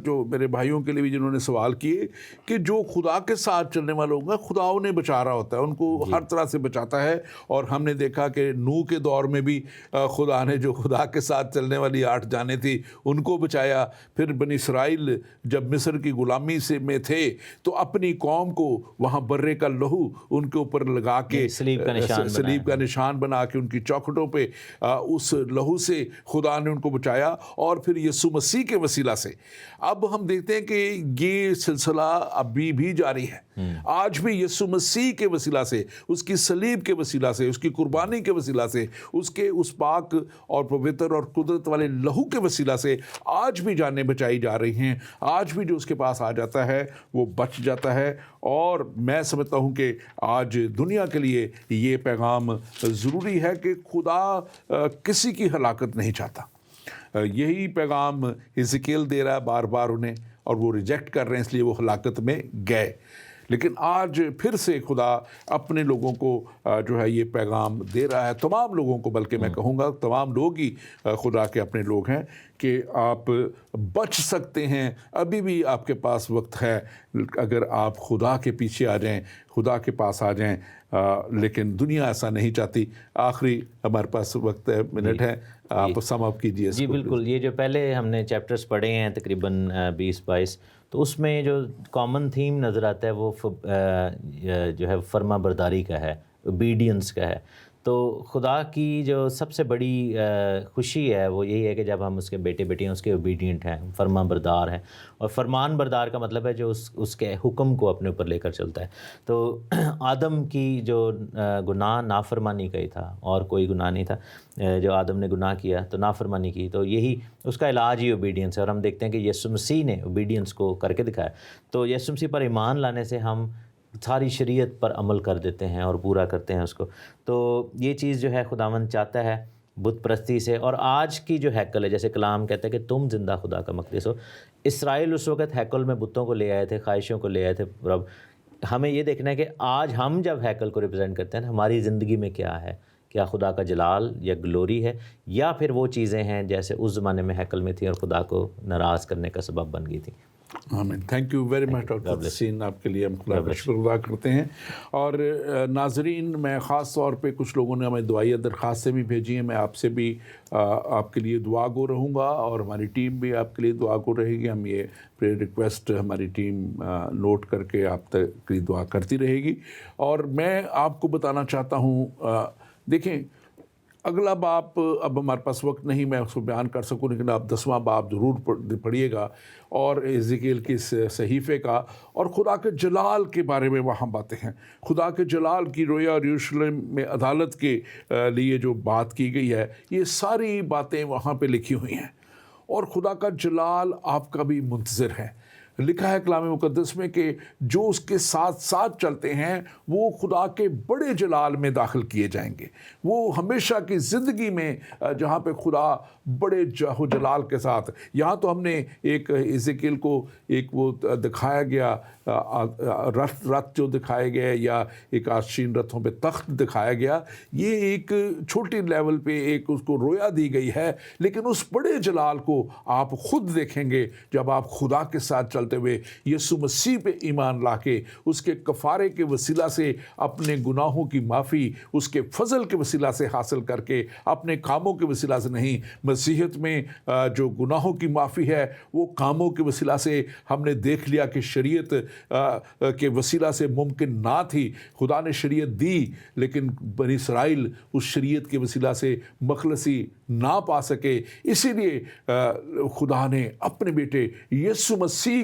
A: جو میرے بھائیوں کے لیے بھی جنہوں نے سوال کیے کہ جو خدا کے ساتھ چلنے والے لوگ ہیں خدا انہیں بچا رہا ہوتا ہے، ان کو ہر طرح سے بچاتا ہے۔ اور ہم نے دیکھا کہ نوح کے دور میں بھی خدا نے جو خدا کے ساتھ چلنے والی 8 جانیں تھیں ان کو بچایا۔ پھر بنی اسرائیل جب مصر کی غلامی سے میں تھے تو اپنی قوم کو وہاں برے کا لہو ان کے اوپر لگا کے سلیب کا نشان بنا کے ان کی چوکھٹوں پہ اس لہو سے خدا نے ان کو بچایا۔ اور پھر یسوع مسیح کے وسیلہ سے اب ہم دیکھتے ہیں کہ یہ سلسلہ ابھی بھی جاری ہے۔ آج بھی یسوع مسیح کے وسیلہ سے، اس کی صلیب کے وسیلہ سے، اس کی قربانی کے وسیلہ سے، اس کے اس پاک اور پوتر اور قدرت والے لہو کے وسیلہ سے آج بھی جانیں بچائی جا رہی ہیں۔ آج بھی جو اس کے پاس آ جاتا ہے وہ بچ جاتا ہے۔ اور میں سمجھتا ہوں کہ آج دنیا کے لیے یہ پیغام ضروری ہے کہ خدا کسی کی ہلاکت نہیں چاہتا۔ یہی پیغام حزقیل دے رہا ہے بار بار انہیں، اور وہ ریجیکٹ کر رہے ہیں، اس لیے وہ ہلاکت میں گئے۔ لیکن آج پھر سے خدا اپنے لوگوں کو جو ہے یہ پیغام دے رہا ہے، تمام لوگوں کو، بلکہ میں کہوں گا تمام لوگ ہی خدا کے اپنے لوگ ہیں، کہ آپ بچ سکتے ہیں، ابھی بھی آپ کے پاس وقت ہے اگر آپ خدا کے پیچھے آ جائیں، خدا کے پاس آ جائیں۔ لیکن دنیا ایسا نہیں چاہتی۔ آخری ہمارے پاس وقت ہے، منٹ ہے، آپ سم اپ کیجیے۔
B: جی بالکل، یہ جو پہلے ہم نے چیپٹرز پڑھے ہیں تقریباً 20-22، تو اس میں جو کامن تھیم نظر آتا ہے وہ جو ہے فرما برداری کا ہے، اوبیڈینس کا ہے۔ تو خدا کی جو سب سے بڑی خوشی ہے وہ یہی ہے کہ جب ہم اس کے بیٹے بیٹیاں اس کے اوبیڈینٹ ہیں، فرما بردار ہیں۔ اور فرمان بردار کا مطلب ہے جو اس کے حکم کو اپنے اوپر لے کر چلتا ہے۔ تو آدم کی جو گناہ نافرمانی کا ہی تھا، اور کوئی گناہ نہیں تھا۔ جو آدم نے گناہ کیا تو نافرمانی کی، تو یہی اس کا علاج ہی اوبیڈینس ہے۔ اور ہم دیکھتے ہیں کہ یسوع مسیح نے اوبیڈینس کو کر کے دکھایا۔ تو یسوع مسیح پر ایمان لانے سے ہم ساری شریعت پر عمل کر دیتے ہیں اور پورا کرتے ہیں اس کو۔ تو یہ چیز جو ہے خداوند چاہتا ہے بت پرستی سے۔ اور آج کی جو ہیکل ہے، جیسے کلام کہتا ہے کہ تم زندہ خدا کا مقدس ہو، اسرائیل اس وقت ہیکل میں بتوں کو لے آئے تھے، خواہشوں کو لے آئے تھے۔ رب ہمیں یہ دیکھنا ہے کہ آج ہم جب ہیکل کو ریپرزینٹ کرتے ہیں، ہماری زندگی میں کیا ہے؟ کیا خدا کا جلال یا گلوری ہے، یا پھر وہ چیزیں ہیں جیسے اس زمانے میں ہیکل میں تھیں اور خدا کو ناراض کرنے کا سبب بن گئی تھیں؟
A: آمین۔ Thank you very much doctor Hussain, آپ کے لیے ہم خدا کا شکر ادا کرتے ہیں۔ اور ناظرین، میں خاص طور پہ کچھ لوگوں نے ہمیں دعائیہ درخواستیں بھی بھیجی ہیں، میں آپ سے بھی آپ کے لیے دعا گو رہوں گا، اور ہماری ٹیم بھی آپ کے لیے دعا گو رہے گی۔ ہم یہ پریئر ریکویسٹ ہماری ٹیم نوٹ کر کے آپ تک کی دعا کرتی رہے گی۔ اور میں آپ کو بتانا چاہتا ہوں، دیکھیں اگلا باپ اب ہمارے پاس وقت نہیں میں اس کو بیان کر سکوں، لیکن آپ 10واں باپ ضرور پڑھیے گا، اور حزقیل کے صحیفے کا، اور خدا کے جلال کے بارے میں وہاں باتیں ہیں۔ خدا کے جلال کی رویا اور یروشلم میں عدالت کے لیے جو بات کی گئی ہے، یہ ساری باتیں وہاں پہ لکھی ہوئی ہیں۔ اور خدا کا جلال آپ کا بھی منتظر ہے۔ لکھا ہے کلام مقدس میں کہ جو اس کے ساتھ ساتھ چلتے ہیں وہ خدا کے بڑے جلال میں داخل کیے جائیں گے۔ وہ ہمیشہ کی زندگی میں جہاں پہ خدا بڑے جاہ جلال کے ساتھ، یہاں تو ہم نے ایک حزقیل کو ایک وہ دکھایا گیا رتھ جو دکھائے گئے، یا ایک آسین رتھوں پہ تخت دکھایا گیا، یہ ایک چھوٹی لیول پہ ایک اس کو رویا دی گئی ہے، لیکن اس بڑے جلال کو آپ خود دیکھیں گے جب آپ خدا کے ساتھ چلتے ہوئے یسوع مسیح پہ ایمان لا کے اس کے کفارے کے وسیلہ سے اپنے گناہوں کی معافی اس کے فضل کے وسیلہ سے حاصل کر کے، اپنے کاموں کے وسیلہ سے نہیں۔ مسیحیت میں جو گناہوں کی معافی ہے وہ کاموں کے وسیلہ سے ہم نے دیکھ لیا کہ شریعت کے وسیلہ سے ممکن نہ تھی۔ خدا نے شریعت دی، لیکن بنی اسرائیل اس شریعت کے وسیلہ سے مخلصی نہ پا سکے، اسی لیے خدا نے اپنے بیٹے یسوع مسیح